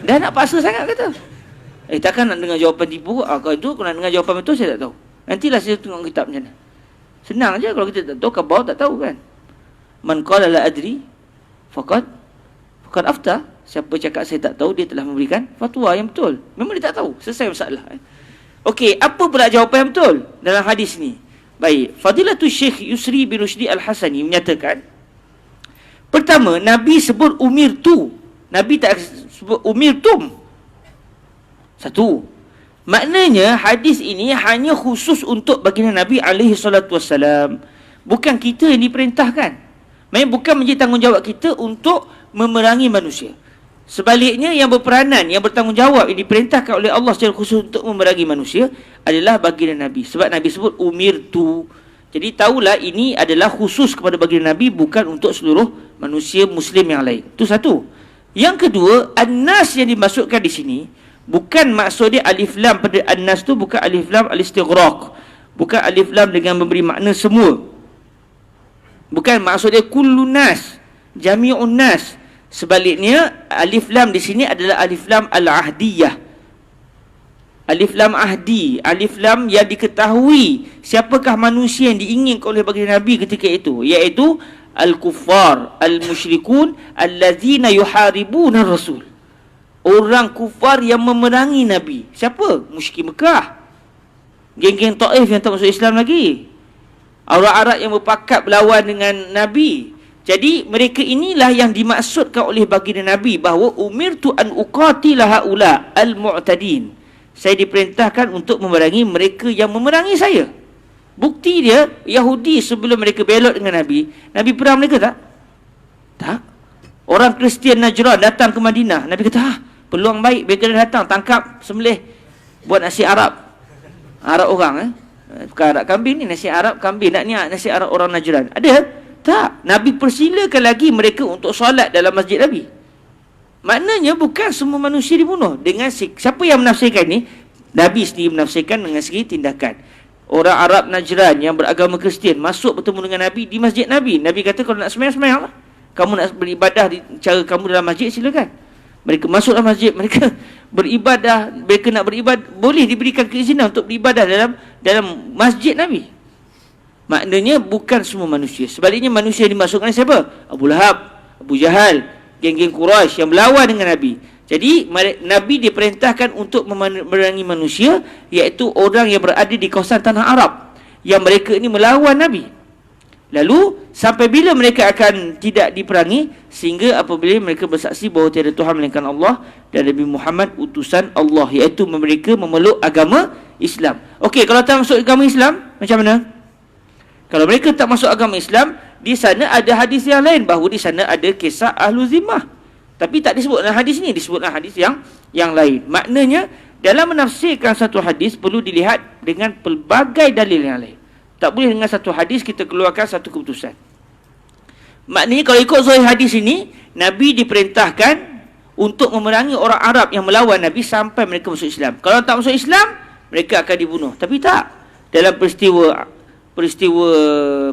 Dah nak paksa sangat kata. Takkan nak dengar jawapan tipu. Kalau itu, kalau nak dengar jawapan betul, saya tak tahu. Nantilah saya tengok kitab macam mana. Senang je kalau kita tak tahu, khabar tak tahu kan. Man qala la adri, faqad afta. Siapa cakap saya tak tahu, dia telah memberikan fatwa yang betul. Memang dia tak tahu. Selesai masalah. Okey, apa pula jawapan yang betul dalam hadis ni? Baik, Fadilatul Syekh Yusri bin Rushdi Al-Hasani menyatakan, pertama, Nabi sebut umirtu. Nabi tak sebut umirtum. Satu. Maknanya hadis ini hanya khusus untuk baginda Nabi SAW. Bukan kita yang diperintahkan. Maksudnya bukan menjadi tanggungjawab kita untuk memerangi manusia. Sebaliknya yang berperanan, yang bertanggungjawab, yang diperintahkan oleh Allah secara khusus untuk memerangi manusia adalah baginda Nabi. Sebab Nabi sebut umirtu. Jadi tahulah ini adalah khusus kepada baginda Nabi, bukan untuk seluruh manusia Muslim yang lain. Itu satu. Yang kedua, an-nas yang dimasukkan di sini bukan maksud dia alif lam pada an-nas tu, bukan alif lam al-istighraq. Bukan alif lam dengan memberi makna semua. Bukan maksud dia kullun nas, jami'un nas. Sebaliknya alif lam di sini adalah alif lam al-ahdiyah. Alif lam ahdi, alif lam yang diketahui siapakah manusia yang diinginkan oleh baginda Nabi ketika itu, iaitu al-kuffar, al-musyrikun allazina yuharibuna rasul. Orang kufar yang memerangi Nabi. Siapa? Musyrik Mekah. Geng-geng Taif yang tak masuk Islam lagi. Orang Arab yang berpakat berlawan dengan Nabi. Jadi mereka inilah yang dimaksudkan oleh baginda Nabi bahawa umirtu an uqatila haula al-mu'tadin. Saya diperintahkan untuk memerangi mereka yang memerangi saya. Bukti dia, Yahudi sebelum mereka belot dengan Nabi, Nabi perang mereka tak? Tak. Orang Kristian Najran datang ke Madinah, Nabi kata, peluang baik mereka datang, tangkap, sembelih, buat nasi Arab. Arab orang bukan Arab kambing ni, nasi Arab kambing. Nak ni nasi Arab orang Najran. Ada? Tak. Nabi persilakan lagi mereka untuk solat dalam masjid Nabi. Maknanya bukan semua manusia dibunuh. Dengan siapa yang menafsirkan ni? Nabi sendiri menafsirkan dengan segi tindakan. Orang Arab Najran yang beragama Kristian masuk bertemu dengan Nabi di masjid Nabi. Nabi kata, kalau nak sembahyang lah. Kamu nak beribadah di cara kamu dalam masjid, silakan. Mereka masuk dalam masjid, mereka beribadah, mereka nak beribadah, boleh diberikan keizinan untuk beribadah dalam masjid Nabi. Maknanya bukan semua manusia. Sebaliknya manusia yang dimasukkan siapa? Abu Lahab, Abu Jahal, geng-geng Quraisy yang berlawan dengan Nabi. Jadi Nabi diperintahkan untuk memerangi manusia, iaitu orang yang berada di kawasan tanah Arab, yang mereka ini melawan Nabi. Lalu sampai bila mereka akan tidak diperangi? Sehingga apabila mereka bersaksi bahawa tiada Tuhan melainkan Allah dan Nabi Muhammad utusan Allah, iaitu mereka memeluk agama Islam. Okey, kalau tak masuk agama Islam, macam mana? Kalau mereka tak masuk agama Islam, di sana ada hadis yang lain bahawa di sana ada kisah ahlu zimmah. Tapi tak disebut dalam hadis ni, disebut dalam hadis yang lain. Maknanya dalam menafsirkan satu hadis perlu dilihat dengan pelbagai dalil yang lain. Tak boleh dengan satu hadis kita keluarkan satu keputusan. Maknanya kalau ikut zahir hadis ini, Nabi diperintahkan untuk memerangi orang Arab yang melawan Nabi sampai mereka masuk Islam. Kalau tak masuk Islam, mereka akan dibunuh. Tapi tak. Dalam peristiwa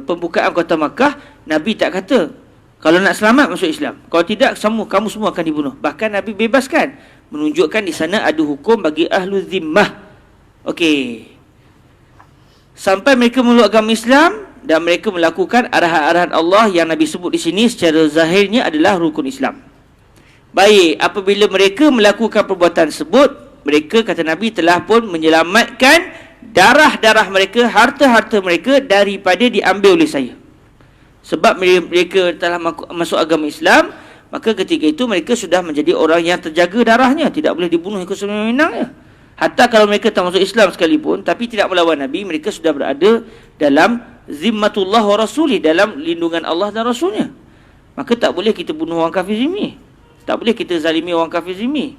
pembukaan kota Makkah, Nabi tak kata kalau nak selamat masuk Islam, kalau tidak kamu semua akan dibunuh. Bahkan Nabi bebaskan, menunjukkan di sana ada hukum bagi ahlu zimmah. Okey, sampai mereka memeluk agama Islam dan mereka melakukan arahan-arahan Allah yang Nabi sebut di sini secara zahirnya adalah rukun Islam. Baik, apabila mereka melakukan perbuatan tersebut, mereka kata Nabi telah pun menyelamatkan darah-darah mereka, harta-harta mereka daripada diambil oleh saya. Sebab mereka telah masuk agama Islam, maka ketika itu mereka sudah menjadi orang yang terjaga darahnya, tidak boleh dibunuh ikut semena-menanya. Hatta kalau mereka tak masuk Islam sekalipun, tapi tidak melawan Nabi, mereka sudah berada dalam zimmatullah wa rasulih, dalam lindungan Allah dan Rasulnya. Maka tak boleh kita bunuh orang kafir zimmi, tak boleh kita zalimi orang kafir zimmi,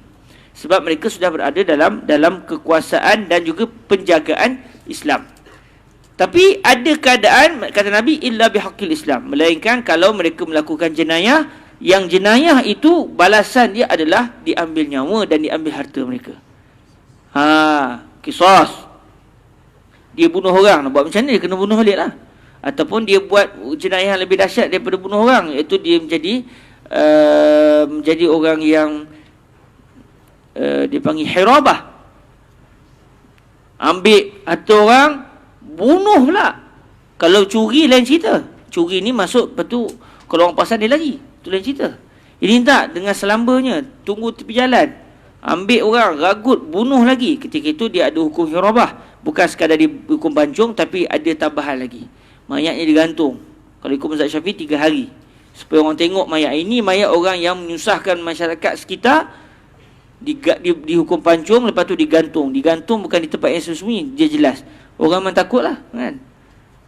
sebab mereka sudah berada dalam kekuasaan dan juga penjagaan Islam. Tapi ada keadaan, kata Nabi, illa bihaqqil Islam, melainkan kalau mereka melakukan jenayah, yang jenayah itu balasan dia adalah diambil nyawa dan diambil harta mereka. Qisas. Dia bunuh orang, nak buat macam mana dia kena bunuh balik lah. Ataupun dia buat jenayah yang lebih dahsyat daripada bunuh orang, iaitu dia menjadi orang yang dipanggil hirabah, ambil harta orang, bunuh pula. Kalau curi lain cerita, curi ni masuk, lepas tu kalau orang pasal dia lagi, tu lain cerita. Ini tak, dengan selambanya, tunggu tepi jalan, ambil orang, ragut, bunuh lagi. Ketika itu dia ada hukum hirabah, bukan sekadar dihukum pancung, tapi ada tambahan lagi, mayatnya digantung. Kalau ikut mazhab Syafi'i 3 hari, supaya orang tengok mayat ini mayat orang yang menyusahkan masyarakat sekitar. Dihukum pancung, lepas tu digantung. Digantung bukan di tempat yang sembunyi, dia jelas. Orang memang takut lah kan.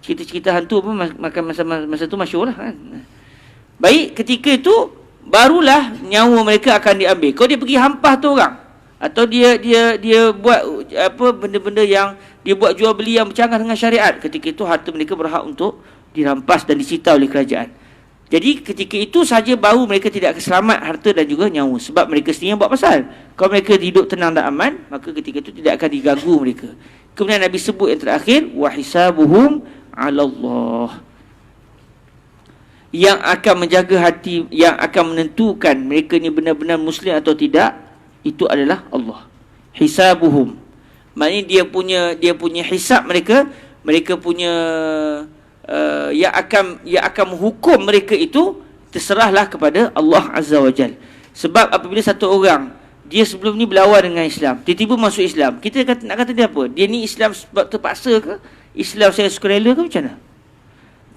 Cerita-cerita hantu pun makan masa tu masyhur lah kan. Baik, ketika itu barulah nyawa mereka akan diambil. Kalau dia pergi hampah tu orang, atau dia buat apa benda-benda yang dia buat jual beli yang bercanggah dengan syariat, ketika itu harta mereka berhak untuk dirampas dan disita oleh kerajaan. Jadi ketika itu saja baru mereka tidak akan selamat harta dan juga nyawa, sebab mereka sendiri yang buat pasal. Kalau mereka hidup tenang dan aman, maka ketika itu tidak akan diganggu mereka. Kemudian Nabi sebut yang terakhir, wa hisabuhum 'ala Allah. Yang akan menjaga hati, yang akan menentukan mereka ni benar-benar muslim atau tidak, itu adalah Allah. Hisabuhum, maknanya dia punya hisab mereka punya yang akan menghukum mereka itu terserahlah kepada Allah Azza wa Jal. Sebab apabila satu orang dia sebelum ni berlawan dengan Islam, tiba-tiba masuk Islam, kita nak kata dia apa? Dia ni Islam sebab terpaksa ke? Islam saya sukarela ke macam mana?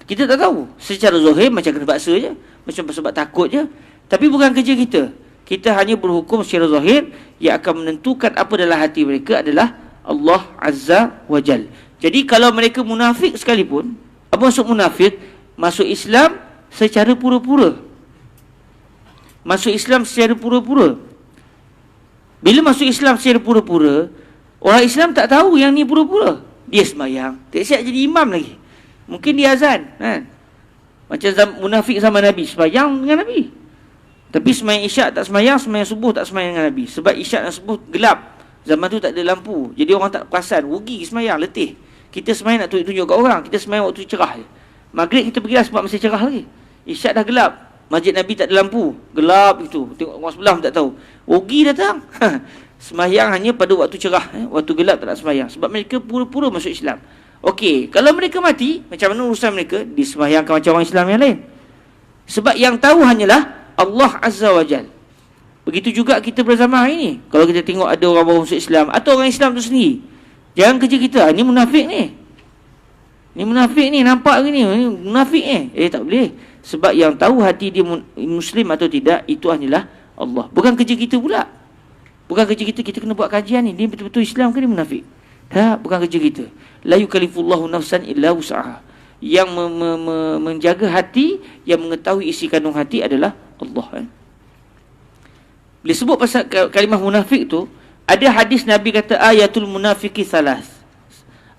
Kita tak tahu. Secara zahir macam kena paksa je, macam sebab takut je. Tapi bukan kerja kita. Kita hanya berhukum secara zahir. Yang akan menentukan apa dalam hati mereka adalah Allah Azza wa Jal. Jadi kalau mereka munafik sekalipun, apa maksud munafik? Masuk Islam secara pura-pura. Masuk Islam secara pura-pura. Bila masuk Islam secara pura-pura, orang Islam tak tahu yang ni pura-pura. Dia sembahyang, tak siap jadi imam lagi. Mungkin dia azan kan? Macam munafik sama Nabi, sembahyang dengan Nabi, tapi sembahyang isyak tak sembahyang, sembahyang subuh tak sembahyang dengan Nabi. Sebab isyak dan subuh gelap, zaman tu tak ada lampu, jadi orang tak perasan, rugi sembahyang, letih. Kita sembahyang nak tunjuk kat orang, kita sembahyang waktu cerah je. Maghrib kita pergilah sebab masih cerah lagi. Isyak dah gelap, masjid Nabi tak ada lampu, gelap itu, tengok orang sebelah tak tahu, rugi datang. Sembahyang hanya pada waktu cerah, waktu gelap tak nak sembahyang. Sebab mereka pura-pura masuk Islam. Okey, kalau mereka mati, macam mana urusan mereka? Disembahyangkan macam orang Islam yang lain. Sebab yang tahu hanyalah Allah Azza wa Jal. Begitu juga kita berzama hari ini. Kalau kita tengok ada orang baru masuk Islam, atau orang Islam tu sendiri, jangan kerja kita, ni munafik ni. Ni munafik ni, nampak ke ni? Ni munafik ni. Tak boleh. Sebab yang tahu hati dia Muslim atau tidak, itu hanyalah Allah. Bukan kerja kita pula. Bukan kerja kita, kita kena buat kajian ni. Dia betul-betul Islam ke dia munafik? Tak, bukan kerja kita. La yukallifullahu nafsan illa wus'aha. Yang menjaga hati, yang mengetahui isi kandung hati adalah Allah. Bila sebut pasal kalimah munafik tu, ada hadis Nabi kata ayatul munafiqi salas.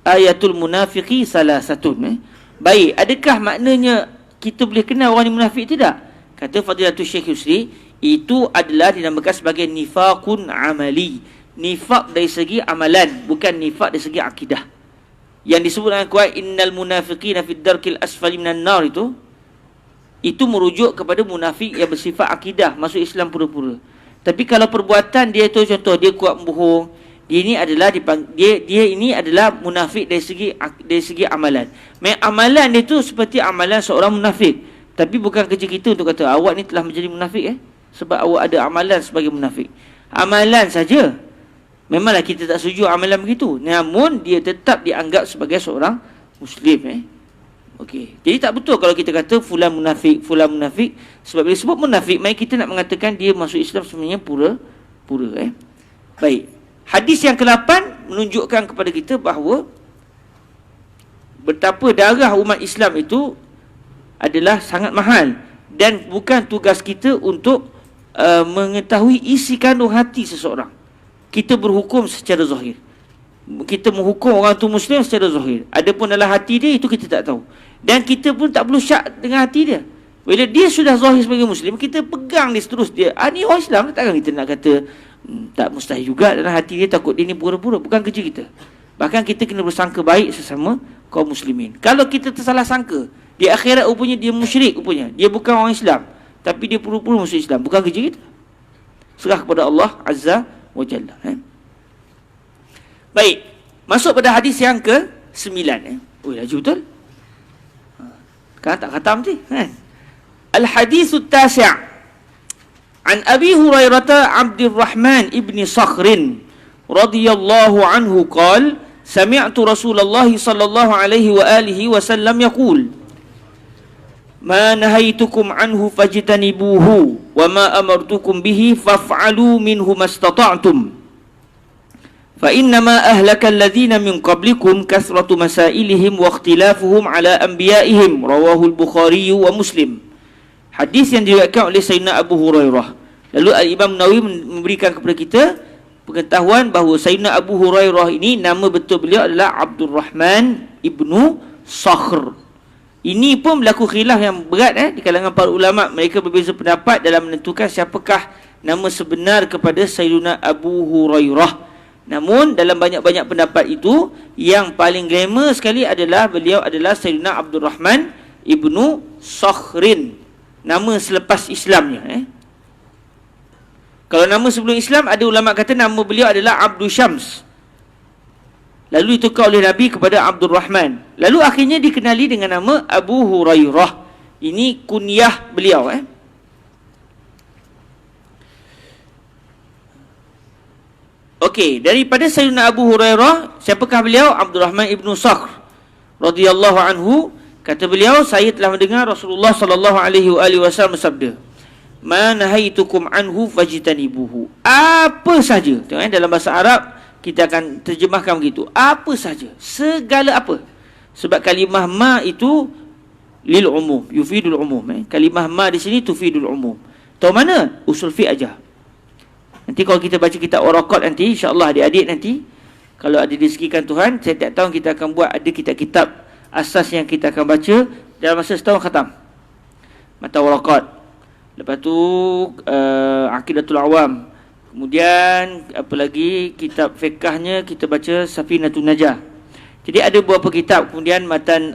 Ayatul munafiqi salasatun. Baik, adakah maknanya kita boleh kenal orang yang munafik tidak? Kata Fadilatul Syekh Yusri, itu adalah dinamakan sebagai nifaqun amali. Nifaq dari segi amalan, bukan nifaq dari segi akidah. Yang disebut dalam Quran, innal munafiqina fid darkil asfali minan nar, itu merujuk kepada munafik yang bersifat akidah, masuk Islam pura-pura. Tapi kalau perbuatan dia tu, contoh dia kuat bohong, dia ini adalah munafik dari segi amalan. Amalan dia tu seperti amalan seorang munafik. Tapi bukan kerja kita untuk kata awak ni telah menjadi munafik sebab awak ada amalan sebagai munafik. Amalan saja. Memanglah kita tak setuju amalan begitu, namun dia tetap dianggap sebagai seorang Muslim. Okey. Jadi tak betul kalau kita kata fulan munafik, fulan munafik. Sebab bila sebut munafik, mari kita nak mengatakan dia masuk Islam sebenarnya pura-pura. Baik. Hadis yang ke-8 menunjukkan kepada kita bahawa betapa darah umat Islam itu adalah sangat mahal, dan bukan tugas kita untuk mengetahui isi kandung hati seseorang. Kita berhukum secara zahir. Kita menghukum orang tu Muslim secara zahir. Adapun dalam hati dia, itu kita tak tahu. Dan kita pun tak perlu syak dengan hati dia. Bila dia sudah zahir sebagai Muslim, kita pegang dia terus. Ni orang Islam. Takkan kita nak kata tak mustahil juga dalam hati dia, takut dia ni pura-pura. Bukan kerja kita. Bahkan kita kena bersangka baik sesama kaum muslimin. Kalau kita tersalah sangka, di akhirat rupanya dia musyrik, rupanya dia bukan orang Islam, tapi dia pura-pura masuk Islam, bukan kerja kita. Serah kepada Allah Azza wa Jalla. Baik, masuk pada hadis yang ke-9. Oh, laju betul. Kan tak khatam nanti, kan? Al-hadithut tasi' an Abi Hurairah Abdurrahman ibn Sakhrin radhiyallahu anhu qala sami'tu Rasulullah sallallahu alaihi wa alihi wasallam yaqul ma nahaitukum anhu fajtanibuhu wa ma amartukum bihi faf'alu minhu mastata'tum fa innama ahlaka alladhina min qablikum kathratu masailihim wa ikhtilafuhum ala anbiya'ihim rawahu al-Bukhari wa Muslim. Hadis yang diriwayatkan oleh Sayyidina Abu Hurairah. Lalu Al-Imam Nawawi memberikan kepada kita pengetahuan bahawa Sayyidina Abu Hurairah ini nama betul beliau adalah Abdurrahman ibnu Sakhr. Ini pun berlaku khilaf yang berat di kalangan para ulama. Mereka berbeza pendapat dalam menentukan siapakah nama sebenar kepada Sayyidina Abu Hurairah. Namun dalam banyak-banyak pendapat itu, yang paling glamour sekali adalah beliau adalah Sayyidina Abdurrahman ibnu Sakhrin. Nama selepas Islamnya. Kalau nama sebelum Islam, ada ulama kata nama beliau adalah Abdul Syams. Lalu ditukar oleh Nabi kepada Abdul Rahman. Lalu akhirnya dikenali dengan nama Abu Hurairah. Ini kunyah beliau. Okey, daripada Sayyidina Abu Hurairah, siapakah beliau? Abdul Rahman ibnu Sakhr radhiyallahu anhu. Kata beliau, saya telah mendengar Rasulullah sallallahu alaihi wasallam bersabda, "Ma nahaitukum anhu fajtanibuhu." Apa saja. Tengok dalam bahasa Arab kita akan terjemahkan begitu. Apa saja, segala apa. Sebab kalimah ma itu lil umum, yufidul umum. Kalimah ma di sini tufidul umum. Tahu mana? Usul fiqh aja. Nanti kalau kita baca kitab Waraqat nanti, insya-Allah adik-adik nanti kalau ada direzekikan Tuhan, setiap tahun kita akan buat ada kitab-kitab asas yang kita akan baca dalam masa setahun khatam. Mata Waraqat. Lepas tu Aqidatul Awam. Kemudian apa lagi, kitab fiqhnya kita baca Safinatun Najah. Jadi ada beberapa kitab. Kemudian matan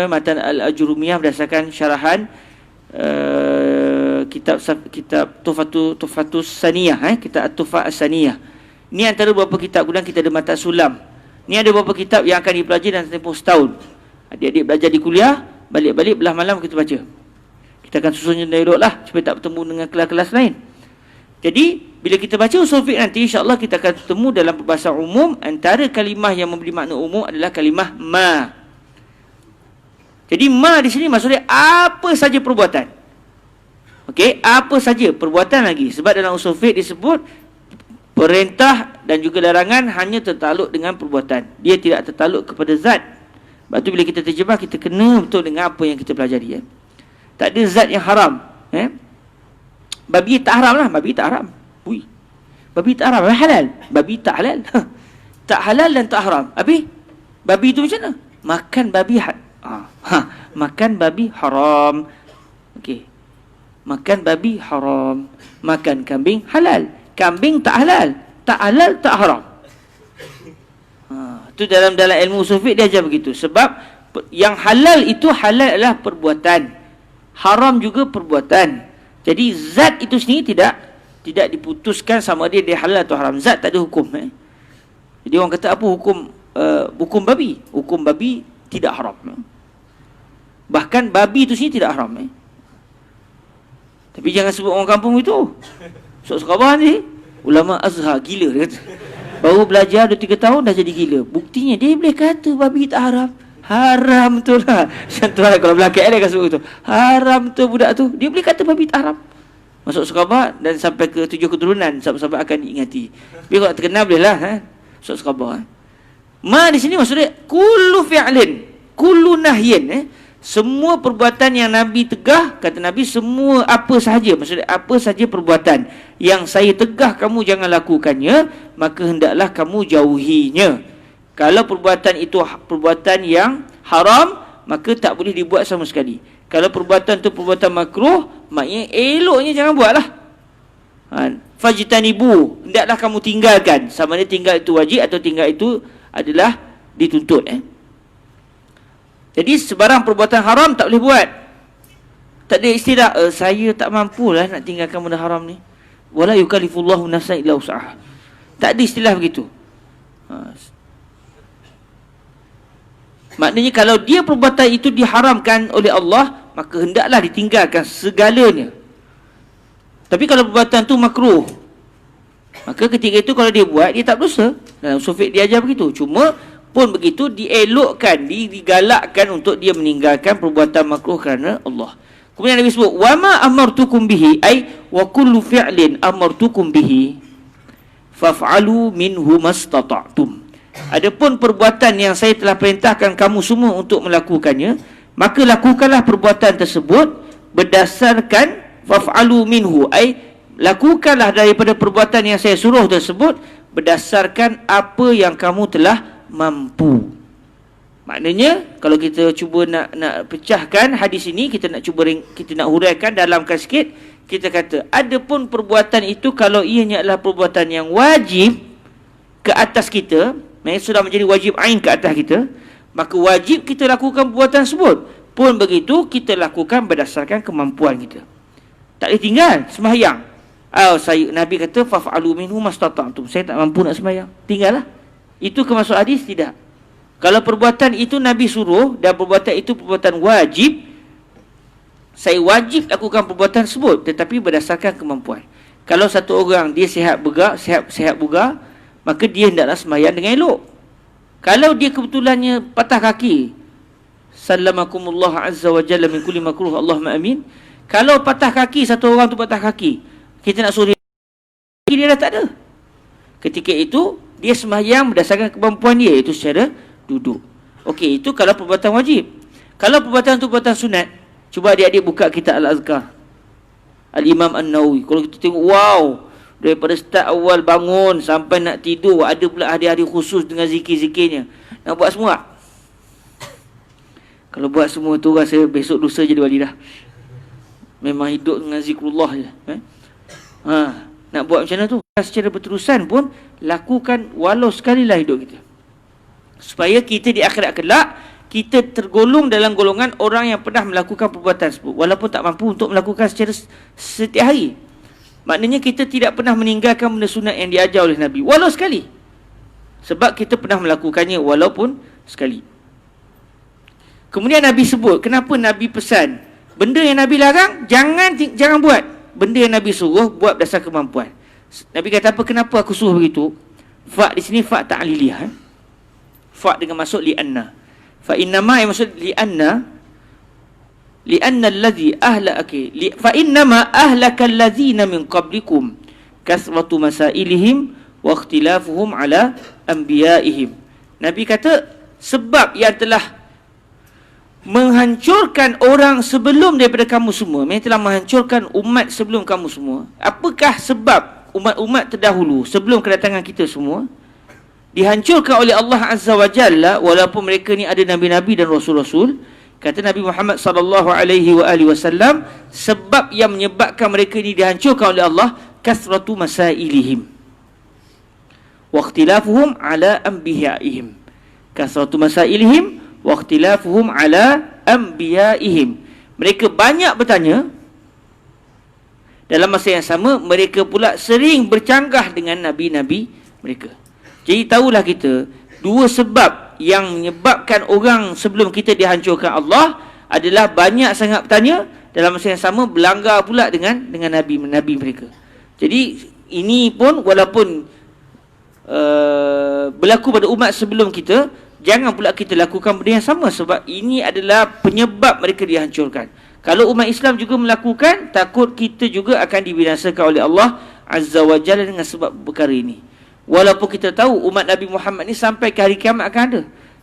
matan Al-Ajurumiyah berdasarkan syarahan kitab Tuhfatus Saniyah, kitab At-Tuhfah As-Saniyah. Ini antara beberapa kitab. Kemudian kita ada matan Sulam. Ini ada beberapa kitab yang akan dipelajari dalam tempoh setahun. Adik-adik belajar di kuliah, balik-balik belah malam kita baca. Kita akan susunnya dari duduk lah, supaya tak bertemu dengan kelas-kelas lain. Jadi, bila kita baca usul fiqh nanti, insya-Allah kita akan bertemu dalam perbahasan umum. Antara kalimah yang memberi makna umum adalah kalimah ma. Jadi, ma di sini maksudnya apa saja perbuatan. Okey, apa saja perbuatan lagi. Sebab dalam usul fiqh disebut perintah dan juga larangan hanya tertakluk dengan perbuatan. Dia tidak tertakluk kepada zat. Sebab tu bila kita terjemah, kita kena betul dengan apa yang kita pelajari. Tak ada zat yang haram. Babi tak haram lah. Babi tak haram. Babi tak haram. Halal. Babi tak halal. Tak halal dan tak haram. Habis, babi itu macam mana? Makan babi makan babi haram. Okey. Makan babi haram. Makan kambing halal. Kambing tak halal. Tak halal, tak haram. Itu dalam ilmu usul fiqh dia ajar begitu. Sebab yang halal itu halal adalah perbuatan. Haram juga perbuatan. Jadi zat itu sendiri tidak diputuskan sama dia halal atau haram. Zat tak ada hukum. Jadi orang kata apa hukum babi? Hukum babi tidak haram. Bahkan babi itu sendiri tidak haram. Tapi jangan sebut orang kampung itu. Sok Sabah ni ulama Azhar gila dia kata. Baru belajar 2-3 tahun dah jadi gila. Buktinya dia boleh kata babi tak haram. Haram tu lah. Macam tu lah kalau belakang dia akan sebut tu. Haram tu budak tu. Dia boleh kata babi tak haram. Masuk Sarawak dan sampai ke 7 keturunan sahabat-sahabat akan diingati. Tapi kalau terkenal boleh lah. Masuk Sarawak. Ma di sini maksudnya kullu fi'lin, kullu nahyin. Semua perbuatan yang Nabi tegah, kata Nabi, semua apa sahaja, maksudnya apa sahaja perbuatan yang saya tegah kamu jangan lakukannya, maka hendaklah kamu jauhinya. Kalau perbuatan itu perbuatan yang haram, maka tak boleh dibuat sama sekali. Kalau perbuatan itu perbuatan makruh, maknanya eloknya jangan buatlah. Fajtanibu, hendaklah kamu tinggalkan. Sama ada tinggal itu wajib atau tinggal itu adalah dituntut. Jadi sebarang perbuatan haram tak boleh buat. Tak ada istilah saya tak mampulah nak tinggalkan benda haram ni. Wala yukallifullahu nafsan illa wus'aha. Tak ada istilah begitu. Maknanya kalau dia perbuatan itu diharamkan oleh Allah, maka hendaklah ditinggalkan segalanya. Tapi kalau perbuatan tu makruh, maka ketika itu kalau dia buat, dia tak berdosa. Dalam usul fiqh dia ajar begitu. Cuma pun begitu dielokkan, digalakkan untuk dia meninggalkan perbuatan makruh kerana Allah. Kemudian Nabi sebut wa ma amartukum bihi, ai wa kullu fi'lin amartukum bihi faf'alu minhu mastata'tum. Adapun perbuatan yang saya telah perintahkan kamu semua untuk melakukannya, maka lakukanlah perbuatan tersebut berdasarkan faf'alu minhu, ai lakukanlah daripada perbuatan yang saya suruh tersebut berdasarkan apa yang kamu telah mampu. Maknanya kalau kita cuba nak pecahkan hadis ini, kita nak huraikan, dalamkan sikit. Kita kata adapun perbuatan itu kalau ianya adalah perbuatan yang wajib ke atas kita, maksudnya sudah menjadi wajib ain ke atas kita, maka wajib kita lakukan perbuatan tersebut. Pun begitu kita lakukan berdasarkan kemampuan kita. Tak boleh tinggal sembahyang. Nabi kata faf'alu minhu mastata'tum. Saya tak mampu nak sembahyang. Tinggallah. Itu kemasuk hadis? Tidak. Kalau perbuatan itu Nabi suruh dan perbuatan itu perbuatan wajib, saya wajib lakukan perbuatan tersebut, tetapi berdasarkan kemampuan. Kalau satu orang dia sihat bugar, maka dia hendaklah sembahyang dengan elok. Kalau dia kebetulannya patah kaki, sallamakumullah azza wa jalla min kulli makruh, Allahumma amin. Kalau patah kaki, satu orang tu patah kaki, kita nak suruh dia dah tak ada. Ketika itu dia sembahyang berdasarkan kemampuan dia, itu secara duduk. Okey, itu kalau perbuatan wajib. Kalau perbuatan itu perbuatan sunat, cuba adik-adik buka kitab Al-Azkar Al-Imam An-Nawawi. Kalau kita tengok, wow, daripada start awal bangun sampai nak tidur, ada pula hari-hari khusus dengan zikir-zikirnya. Nak buat semua. Kalau buat semua tu, rasa besok lusa jadi wali dah. Memang hidup dengan zikrullah je. Nak buat macam mana tu? Secara berterusan pun lakukan walau sekali lah hidup kita, supaya kita di akhirat kelak kita tergolong dalam golongan orang yang pernah melakukan perbuatan tersebut walaupun tak mampu untuk melakukan secara setiap hari. Maknanya kita tidak pernah meninggalkan benda sunat yang diajar oleh Nabi walau sekali, sebab kita pernah melakukannya walaupun sekali. Kemudian Nabi sebut, kenapa Nabi pesan benda yang Nabi larang jangan buat, benda yang Nabi suruh buat berdasar kemampuan. Nabi kata apa? Kenapa aku suruh begitu? Fa di sini fa ta'liliyah. Fa dengan maksud li'anna. Fa innama yang maksud li'anna allazi fa innama ahlaka allazina min qablikum kasratu masailihim wa ikhtilafuhum ala anbiya'ihim. Nabi kata sebab yang telah menghancurkan orang sebelum daripada kamu semua, mereka telah menghancurkan umat sebelum kamu semua. Apakah sebab umat-umat terdahulu sebelum kedatangan kita semua dihancurkan oleh Allah Azza wa Jalla, walaupun mereka ni ada nabi-nabi dan rasul-rasul? Kata Nabi Muhammad sallallahu alaihi wasallam, sebab yang menyebabkan mereka ni dihancurkan oleh Allah kasratu masailihim wa ikhtilafuhum ala anbiya'ihim. Kasratu masailihim wa ikhtilafuhum ala anbiya'ihim. Mereka banyak bertanya, dalam masa yang sama mereka pula sering bercanggah dengan nabi-nabi mereka. Jadi tahulah kita, dua sebab yang menyebabkan orang sebelum kita dihancurkan Allah adalah banyak sangat bertanya, dalam masa yang sama berlanggar pula dengan nabi-nabi mereka. Jadi ini pun walaupun berlaku pada umat sebelum kita, jangan pula kita lakukan benda yang sama, sebab ini adalah penyebab mereka dihancurkan. Kalau umat Islam juga melakukan, takut kita juga akan dibinasakan oleh Allah Azza wa Jalla dengan sebab perkara ini. Walaupun kita tahu umat Nabi Muhammad ni sampai ke hari kiamat akan ada.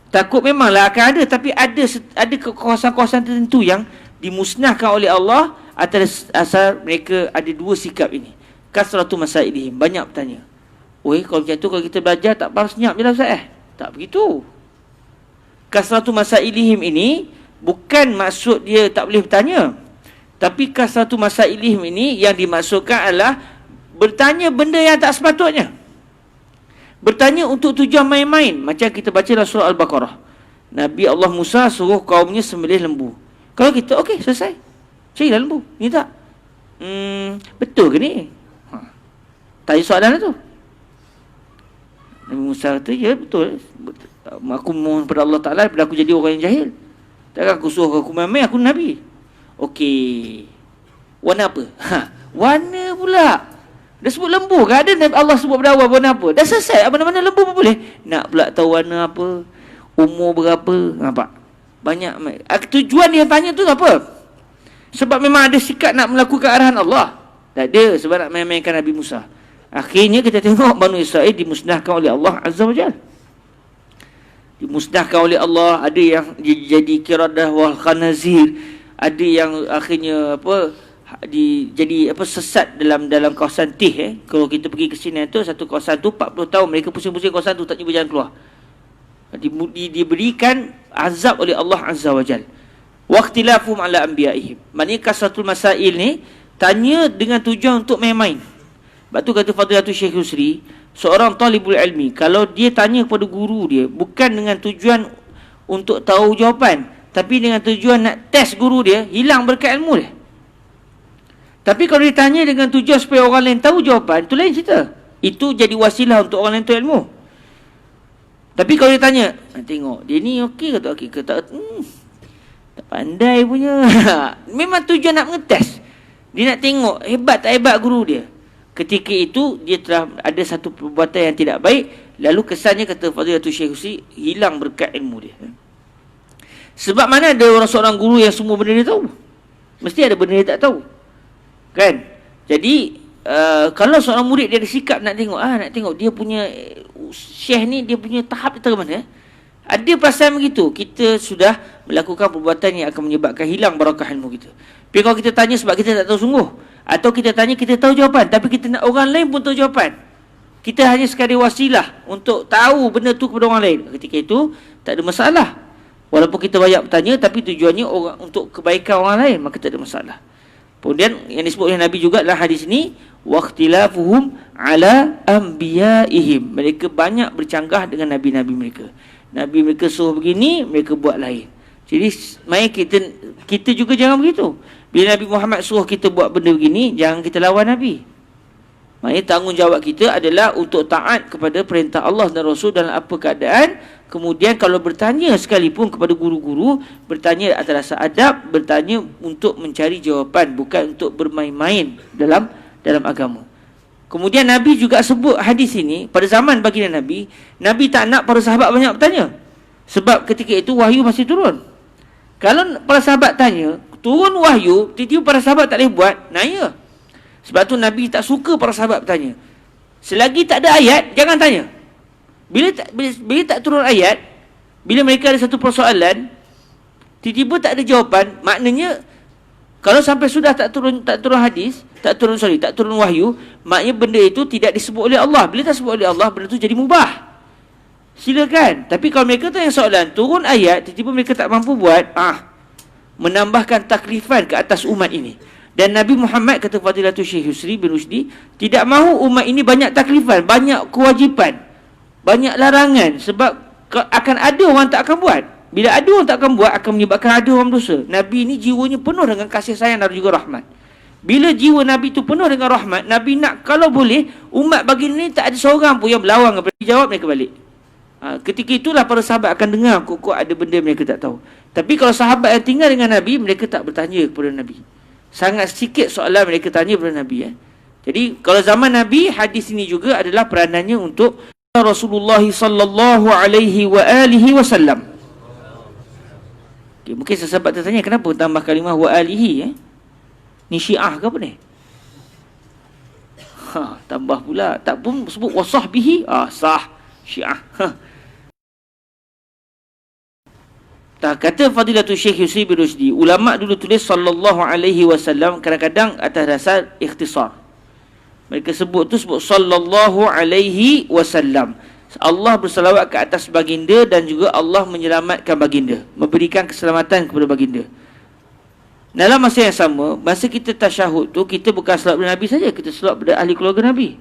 Takut memanglah akan ada, tapi ada kawasan-kawasan tertentu yang dimusnahkan oleh Allah atas asal mereka ada dua sikap ini. Kasratu masailihim, banyak bertanya. Oi, kalau macam tu, kalau kita belajar tak faham senyap je lah Ustaz Tak begitu. Kasratu masailihim ini bukan maksud dia tak boleh bertanya, tapi kasratu masailihim ini yang dimaksudkan adalah bertanya benda yang tak sepatutnya. Bertanya untuk tujuan main-main. Macam kita baca dalam surah Al-Baqarah, Nabi Allah Musa suruh kaumnya sembelih lembu. Kalau kita, okey, selesai, carilah lembu. Ni tak betul ke ni? Tanya soalan tu. Nabi Musa kata, ya betul. Aku mohon kepada Allah Ta'ala daripada aku jadi orang yang jahil. Takkan aku suruh aku main-main, aku Nabi. Okey, warna apa? Warna pula. Dah sebut lembu kan? Ada Allah sebut pada awal warna apa? Dah selesai. Mana-mana lembu pun boleh. Nak pula tahu warna apa, umur berapa. Nampak? Banyak. Tujuan dia tanya tu apa? Sebab memang ada sikap nak melakukan arahan Allah. Tak ada sebab nak main-mainkan Nabi Musa. Akhirnya kita tengok Banu Israel dimusnahkan oleh Allah Azza wa Jalla. Dimusnahkan oleh Allah. Ada yang jadi kiradah wal khanazir. Ada yang akhirnya jadi sesat dalam kawasan Tih. Kalau kita pergi ke sini tu, satu kawasan tu 40 tahun mereka pusing-pusing kawasan tu, tak cuba jalan keluar. Diberikan azab oleh Allah Azza wa Jalla. Waqtilafum ala anbiya'ihim. Maknanya kasratul masail ni tanya dengan tujuan untuk main-main. Sebab tu kata Fadilatul Syekh Yusri, seorang talibul ilmi, kalau dia tanya kepada guru dia bukan dengan tujuan untuk tahu jawapan, tapi dengan tujuan nak test guru dia, hilang berkat ilmu dia. Tapi kalau ditanya dengan tujuan supaya orang lain tahu jawapan, itu lain cerita. Itu jadi wasilah untuk orang lain tahu ilmu. Tapi kalau ditanya, tengok dia ni okey ke tak okey ke tak, tak pandai punya. Memang tujuan nak mengetes. Dia nak tengok hebat tak hebat guru dia. Ketika itu dia telah ada satu perbuatan yang tidak baik, lalu kesannya kata Fadilatul Syekh Husi, hilang berkat ilmu dia. Sebab mana ada seorang guru yang semua benda dia tahu? Mesti ada benda dia tak tahu. Kan? Jadi kalau seorang murid dia ada sikap nak tengok dia punya syekh ni, dia punya tahap dia mana, ada perasaan begitu, kita sudah melakukan perbuatan yang akan menyebabkan hilang barakah ilmu kita. Tapi kalau kita tanya sebab kita tak tahu sungguh, atau kita tanya kita tahu jawapan tapi kita nak orang lain pun tahu jawapan, kita hanya sekadar wasilah untuk tahu benda tu kepada orang lain, ketika itu tak ada masalah. Walaupun kita banyak bertanya tapi tujuannya orang untuk kebaikan orang lain, maka tak ada masalah. Kemudian yang disebut oleh Nabi juga dalam hadis ni, waqtilafuhum ala anbiya'ihim. Mereka banyak bercanggah dengan nabi-nabi mereka. Nabi mereka suruh begini, mereka buat lain. Jadi mari kita juga jangan begitu. Bila Nabi Muhammad suruh kita buat benda begini, jangan kita lawan Nabi. Maknanya tanggungjawab kita adalah untuk taat kepada perintah Allah dan Rasul dalam apa keadaan. Kemudian kalau bertanya sekalipun kepada guru-guru, bertanya atas rasa adab, bertanya untuk mencari jawapan, bukan untuk bermain-main dalam agama. Kemudian Nabi juga sebut hadis ini, pada zaman baginda Nabi, Nabi tak nak para sahabat banyak bertanya. Sebab ketika itu wahyu masih turun. Kalau para sahabat tanya, turun wahyu, tiba-tiba para sahabat tak boleh buat, naya. Sebab tu Nabi tak suka para sahabat bertanya. Selagi tak ada ayat, jangan tanya. Bila tak turun ayat, bila mereka ada satu persoalan, tiba-tiba tak ada jawapan, maknanya kalau sampai sudah tak turun hadis, tak turun wahyu, maknanya benda itu tidak disebut oleh Allah. Bila tak sebut oleh Allah, benda itu jadi mubah. Silakan. Tapi kalau mereka tanya soalan, turun ayat, tiba-tiba mereka tak mampu buat, menambahkan taklifan ke atas umat ini. Dan Nabi Muhammad, kata Fadilatul Syekh Yusri bin Rusdi, tidak mahu umat ini banyak taklifan, banyak kewajipan, banyak larangan. Sebab akan ada orang tak akan buat. Bila ada orang tak akan buat, akan menyebabkan ada orang berdosa. Nabi ini jiwanya penuh dengan kasih sayang dan juga rahmat. Bila jiwa Nabi itu penuh dengan rahmat, Nabi nak kalau boleh umat baginda ini tak ada seorang pun yang berlawan kepada dia, jawab mereka balik. Ketika itulah para sahabat akan dengar kok ada benda mereka tak tahu. Tapi kalau sahabat yang tinggal dengan Nabi, mereka tak bertanya kepada Nabi. Sangat sikit soalan mereka tanya kepada Nabi. Jadi kalau zaman Nabi, hadis ini juga adalah peranannya untuk Rasulullah sallallahu alaihi wa alihi wasallam. Okay, mungkin sahabat tertanya kenapa tambah kalimah wa alihi Ni Syiah ke apa ni? Tambah pula. Tak pun sebut wa sahbihi. Sah Syiah. Tak kata Fadilatul Syekh Yusri bin Rushdi, ulama dulu tulis sallallahu alaihi wasallam kadang-kadang atas dasar ikhtisar. Mereka sebut sallallahu alaihi wasallam. Allah bersalawat ke atas baginda dan juga Allah menyelamatkan baginda, memberikan keselamatan kepada baginda. Dalam masa yang sama, masa kita tasyahud tu, kita bukan salawat kepada Nabi saja, kita salawat kepada ahli keluarga Nabi.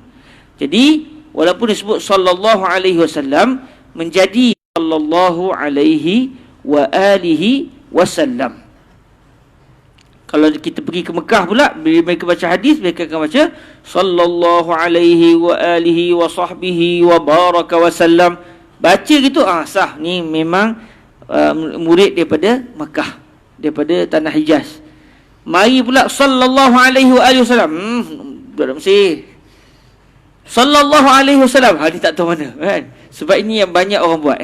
Jadi, walaupun disebut sallallahu alaihi wasallam, menjadi sallallahu alaihi wa alihi wasallam. Kalau kita pergi ke Mekah pula, bila mereka baca hadis, mereka akan baca sallallahu alaihi wa alihi wa sahbihi wa baraka wa sallam. Baca gitu, sah. Ni memang murid daripada Mekah, daripada tanah Hijaz. Mari pula sallallahu alaihi wa alihi wasallam. Budak Mesir. Sallallahu alaihi wasallam. Ni tak tahu mana kan? Sebab ini yang banyak orang buat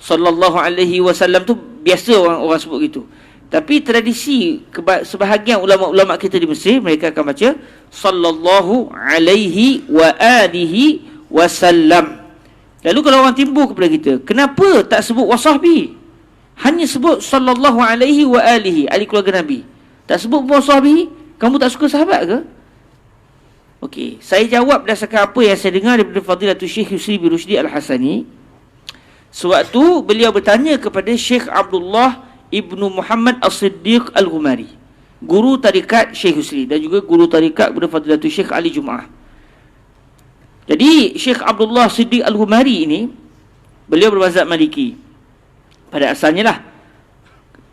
Sallallahu alaihi wasallam tu biasa orang sebut gitu. Tapi tradisi sebahagian ulama-ulama kita di Mesir, mereka akan baca sallallahu alaihi wa alihi wasallam. Lalu kalau orang timbul kepada kita, kenapa tak sebut wasahbi? Hanya sebut sallallahu alaihi wa alihi, ahli keluarga Nabi. Tak sebut wasahbi? Kamu tak suka sahabat ke? Okey, saya jawab berdasarkan apa yang saya dengar daripada Fadilatul Syekh Yusri bin Rushdi Al-Hasani. Sewaktu beliau bertanya kepada Syekh Abdullah Ibnu Muhammad As-Siddiq Al-Ghumari, guru tarikat Syekh Yusri dan juga guru tarikat kepada Fadilatul Syekh Ali Jumaah. Jadi Syekh Abdullah Siddiq Al-Ghumari ini, beliau bermazhab Maliki pada asalnya lah.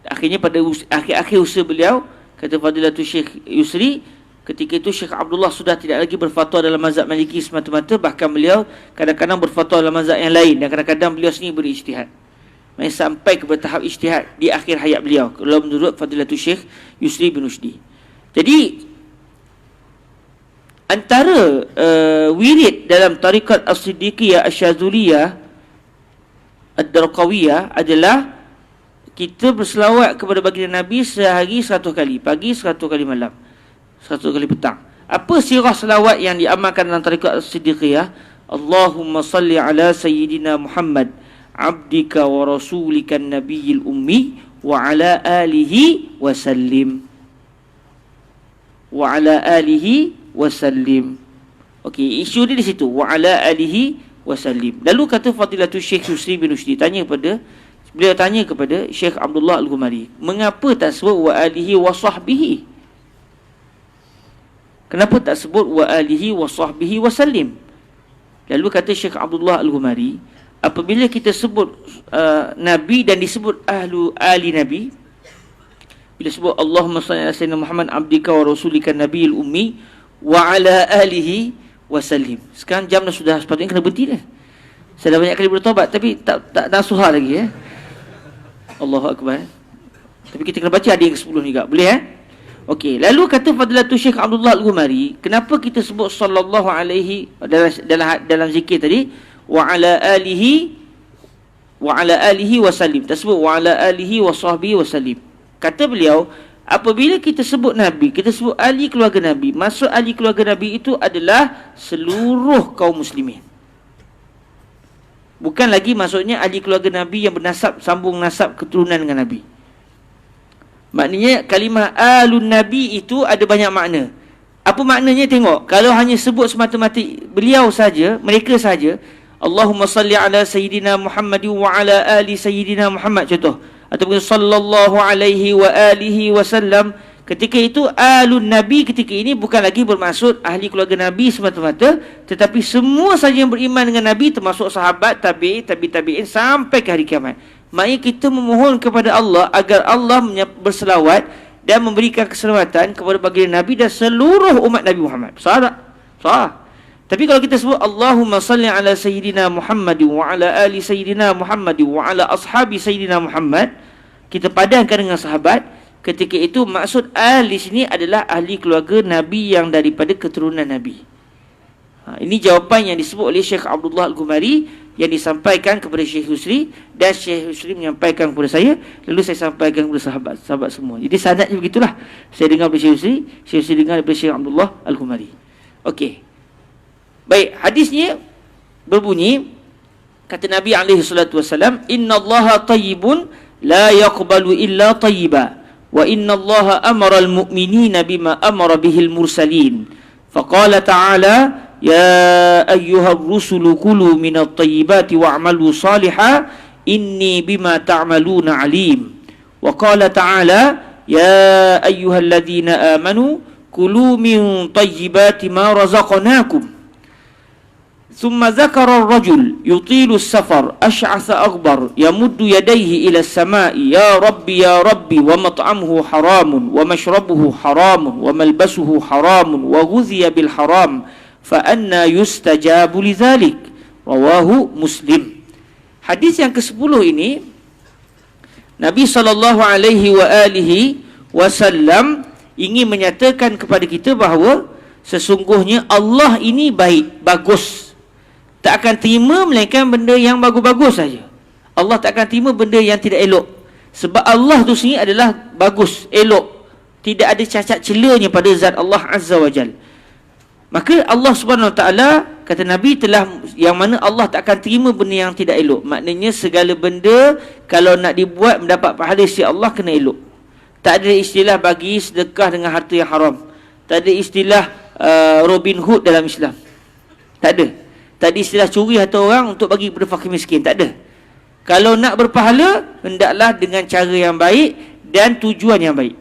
Akhirnya pada akhir usia beliau, kata Fadilatul Syekh Yusri, ketika itu Syekh Abdullah sudah tidak lagi berfatwa dalam mazhab Maliki semata-mata, bahkan beliau kadang-kadang berfatwa dalam mazhab yang lain, dan kadang-kadang beliau sendiri berijtihad. Sampai kepada tahap ijtihad di akhir hayat beliau, kalau menurut Fadilatul Syekh Yusri bin Rushdi. Jadi antara wirid dalam tarikat As-Siddiqiyah Asy-Syadzuliyah Ad-Darqawiyah adalah kita berselawat kepada baginda Nabi sehari 100 kali, pagi 100 kali malam, 100 kali petang. Apa sirah selawat yang diamalkan dalam tarikat As-Siddiqiyah? Allahumma salli ala Sayyidina Muhammad abdika wa rasulika nabiyil ummi wa ala alihi wa sallim. Wa ala alihi wa sallim. Okey, isu dia di situ, wa ala alihi wa sallim. Lalu kata Fadilatul Syekh Yusri bin Rushdi, beliau tanya kepada Syekh Abdullah Al-Ghumari, mengapa tak sebut wa alihi wa sahbihi? Kenapa tak sebut wa alihi wa sahbihi wa sallim? Lalu kata Syekh Abdullah Al-Ghumari, apabila kita sebut Nabi dan disebut ahli Nabi, bila sebut Allahumma salli ala sayyidina Muhammad abdika wa rasulika nabiyil ummi wa ala alihi wa sallim. Sekarang jam dah sudah, sepatutnya kena berhenti dah. Saya dah banyak kali bertobat tapi tak nasuhah lagi Allahu Akbar. Tapi kita kena baca ada yang ke-10 juga. Boleh Okey, lalu kata Fadilatul Syekh Abdullah Al-Ghumari, kenapa kita sebut sallallahu alaihi dalam zikir tadi wa ala alihi wa sallim, tak sebut wa ala alihi wa sahbihi wa sallim. Kata beliau, apabila kita sebut Nabi, kita sebut ahli keluarga Nabi, maksud ahli keluarga Nabi itu adalah seluruh kaum muslimin. Bukan lagi maksudnya ahli keluarga Nabi yang bernasab, sambung nasab keturunan dengan Nabi. Maknanya kalimah alun Nabi itu ada banyak makna. Apa maknanya? Tengok, kalau hanya sebut semata-mata beliau saja, mereka saja, Allahumma salli ala Sayyidina Muhammad wa ala ali Sayyidina Muhammad contoh, ataupun sallallahu alaihi wa alihi wasallam, ketika itu alun Nabi ketika ini bukan lagi bermaksud ahli keluarga Nabi semata-mata, tetapi semua saja yang beriman dengan Nabi, termasuk sahabat, tabi'in sampai ke hari kiamat. Maknanya kita memohon kepada Allah agar Allah berselawat dan memberikan keselamatan kepada baginda Nabi dan seluruh umat Nabi Muhammad. Sah tak? Sah. Tapi kalau kita sebut Allahumma salli ala Sayyidina Muhammad wa ala ali Sayyidina Muhammad wa ala ashabi Sayyidina Muhammad, kita padankan dengan sahabat, ketika itu maksud ahli sini adalah ahli keluarga Nabi yang daripada keturunan Nabi. Ini jawapan yang disebut oleh Syekh Abdullah Al-Ghumari yang disampaikan kepada Syekh Yusri, dan Syekh Yusri menyampaikan kepada saya, lalu saya sampaikan kepada sahabat-sahabat semua. Jadi sanadnya begitulah. Saya dengar daripada Syekh Yusri dengar daripada Syekh Abdullah Al-Ghumari. Okey. Baik, hadisnya berbunyi, kata Nabi alaihi salatu wasallam, "Innallaha tayyibun la yaqbalu illa tayyiba wa innallaha amara al-mu'minina bima amara bihil mursalin." Faqala ta'ala, "Ya ayyuhar rusulu kulu minat tayyibati wa'malu salihan inni bima ta'maluna alim." Wa qala ta'ala, "Ya ayyuhalladzina amanu kulu min tayyibati ma razaqnakum." ثم ذكر الرجل يطيل السفر أشعث أغبر يمد يديه إلى السماء يا ربي ومطعمه حرام ومشربه حرام وملبسه حرام وغذي بالحرام فأنا يستجاب لذلك رواه مسلم. Hadis yang ke-10 ini, Nabi SAW ingin menyatakan kepada kita bahawa sesungguhnya Allah ini baik, bagus, tak akan terima melainkan benda yang bagus-bagus saja. Allah tak akan terima benda yang tidak elok. Sebab Allah tu sendiri adalah bagus, elok. Tidak ada cacat celanya pada zat Allah Azza wa Jal. Maka Allah Subhanahu Wa Taala, kata Nabi, telah yang mana Allah tak akan terima benda yang tidak elok. Maknanya segala benda kalau nak dibuat mendapat pahala si Allah, kena elok. Tak ada istilah bagi sedekah dengan harta yang haram. Tak ada istilah Robin Hood dalam Islam. Tak ada. Tak ada istilah curi harta orang untuk bagi kepada fakir miskin. Tak ada. Kalau nak berpahala, hendaklah dengan cara yang baik dan tujuan yang baik.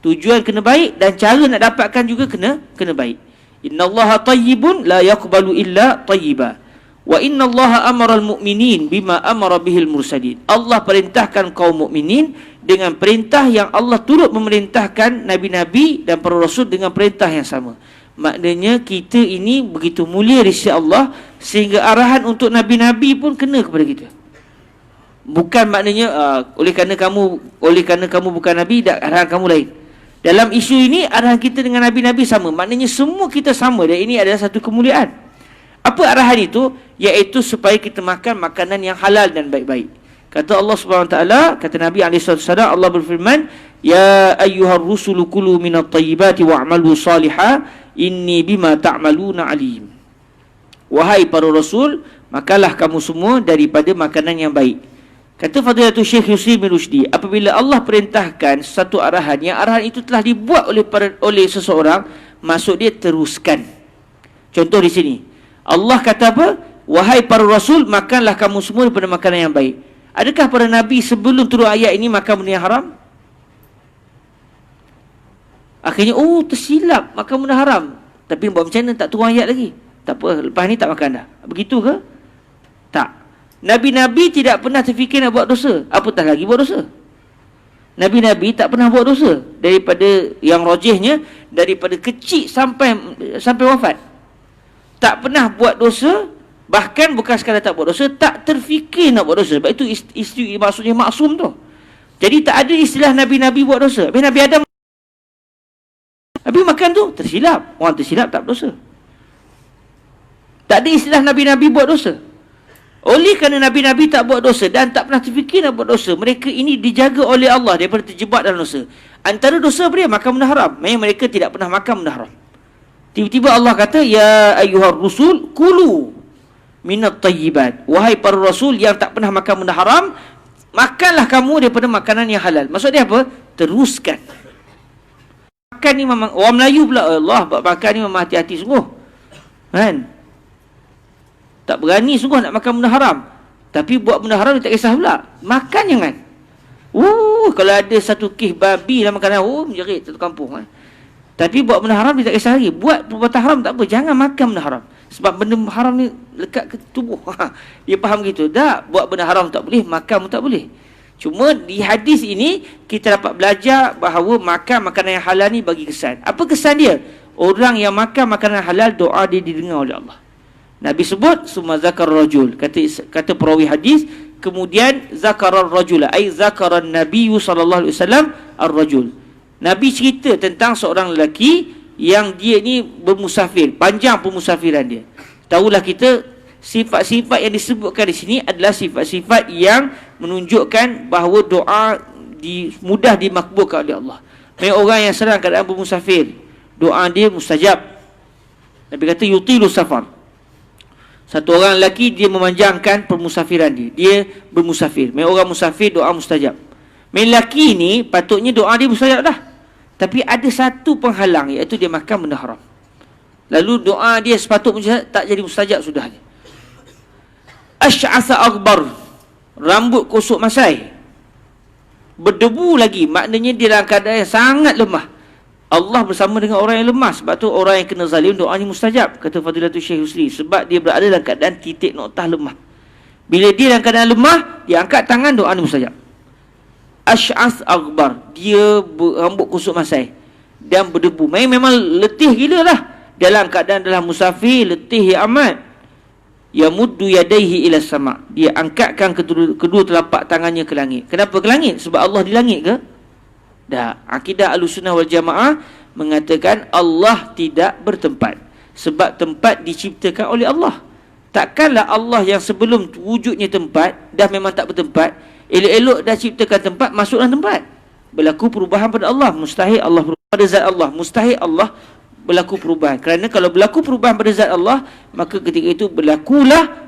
Tujuan kena baik dan cara nak dapatkan juga kena baik. Innallaha tayyibun la yaqbalu illa tayyiba. Wa innallaha amara al-mu'minin bima amara bihil mursalin. Allah perintahkan kaum mukminin dengan perintah yang Allah turut memerintahkan nabi-nabi dan para rasul dengan perintah yang sama. Maknanya kita ini begitu mulia di sisi Allah sehingga arahan untuk nabi-nabi pun kena kepada kita. Bukan maknanya oleh kerana kamu bukan nabi, arahan kamu lain. Dalam isu ini arahan kita dengan nabi-nabi sama. Maknanya semua kita sama, dan ini adalah satu kemuliaan. Apa arahan itu? Iaitu supaya kita makan makanan yang halal dan baik-baik. Kata Allah Subhanahu Wa Taala, kata Nabi SAW, Allah berfirman, "Ya ayyuhar rusulu kulu minat tayyibati wa'malu salihan inni bima ta'maluna alim." Wahai para rasul, makanlah kamu semua daripada makanan yang baik. Kata Fadilatul Syekh Yusri bin Rushdi, apabila Allah perintahkan satu arahan, yang arahan itu telah dibuat oleh seseorang, maksud dia teruskan. Contoh di sini, Allah kata apa? Wahai para rasul, makanlah kamu semua daripada makanan yang baik. Adakah para nabi sebelum turun ayat ini makan benda yang haram? Akhirnya, tersilap, makan benda haram. Tapi buat macam mana, tak turun ayat lagi. Tak apa, lepas ni tak makan dah. Begitu ke? Tak. Nabi-nabi tidak pernah terfikir nak buat dosa. Apatah lagi buat dosa. Nabi-nabi tak pernah buat dosa. Daripada yang rajihnya, daripada kecil sampai wafat. Tak pernah buat dosa. Bahkan bukan sekadar tak buat dosa, tak terfikir nak buat dosa. Sebab itu maksudnya maksum tu. Jadi tak ada istilah Nabi-nabi buat dosa. Habis Nabi Adam, Nabi makan tu, tersilap. Orang tersilap tak berdosa. Tak ada istilah Nabi-nabi buat dosa. Oleh kerana Nabi-nabi tak buat dosa dan tak pernah terfikir nak buat dosa, mereka ini dijaga oleh Allah daripada terjebak dalam dosa. Antara dosa apa dia? Makan benda haram. Mereka tidak pernah makan benda haram. Tiba-tiba Allah kata, "Ya ayyuhar rusul kulu minat tayyibat." Wahai para rasul yang tak pernah makan benda haram, makanlah kamu daripada makanan yang halal. Maksud dia apa? Teruskan. Makan ni memang, orang Melayu pula, Allah, buat makan ni memang hati-hati sungguh. Kan? Tak berani sungguh nak makan benda haram. Tapi buat benda haram dia tak kisah pula. Makan jangan. Kalau ada satu kes babi dalam makanan, menjerit satu kampung. Tapi buat benda haram dia tak kisah lagi. Buat perbuatan haram tak apa, jangan makan benda haram. Sebab benda haram ni lekat ke tubuh. Dia faham gitu. Tak, buat benda haram tak boleh, makan pun tak boleh. Cuma di hadis ini kita dapat belajar bahawa makan makanan yang halal ni bagi kesan. Apa kesan dia? Orang yang makan makanan halal, doa dia didengar oleh Allah. Nabi sebut summa zakar rajul, kata perawi hadis, kemudian zakar rajul, ai zakaran nabiy sallallahu alaihi wasallam ar-rajul. Nabi cerita tentang seorang lelaki, yang dia ni bermusafir, panjang pemusafiran dia. Tahulah kita sifat-sifat yang disebutkan di sini adalah sifat-sifat yang menunjukkan bahawa doa mudah dimakbulkan oleh Allah. Mereka orang yang sedang keadaan bermusafir, doa dia mustajab. Nabi kata yutilu safar. Satu orang lelaki dia memanjangkan permusafiran dia. Dia bermusafir. Mereka orang musafir doa mustajab. Mereka lelaki ni patutnya doa dia mustajab dah. Tapi ada satu penghalang, iaitu dia makan benda haram. Lalu doa dia sepatutnya tak jadi mustajab sudah. Asy'atha akbar, rambut kosok masai, berdebu lagi, maknanya dia dalam keadaan yang sangat lemah. Allah bersama dengan orang yang lemah. Sebab tu orang yang kena zalim doanya mustajab, kata Fadilatul Syekh Husri. Sebab dia berada dalam keadaan titik noktah lemah. Bila dia dalam keadaan lemah, dia angkat tangan, doa mustajab. Asy'ath akbar, dia rambut kusut masai dan berdebu. Memang letih gila lah. Dalam keadaan dalam musafir, letih ya amat. Yamuddu yadaihi ila sama', dia angkatkan kedua telapak tangannya ke langit. Kenapa ke langit? Sebab Allah di langit ke? Dah. Akidah Ahlussunnah wal Jamaah mengatakan Allah tidak bertempat. Sebab tempat diciptakan oleh Allah. Takkanlah Allah yang sebelum wujudnya tempat dah memang tak bertempat, elok-elok dah ciptakan tempat, masuklah tempat. Berlaku perubahan pada Allah. Mustahil Allah berubah pada zat Allah. Mustahil Allah berlaku perubahan. Kerana kalau berlaku perubahan pada zat Allah, maka ketika itu berlakulah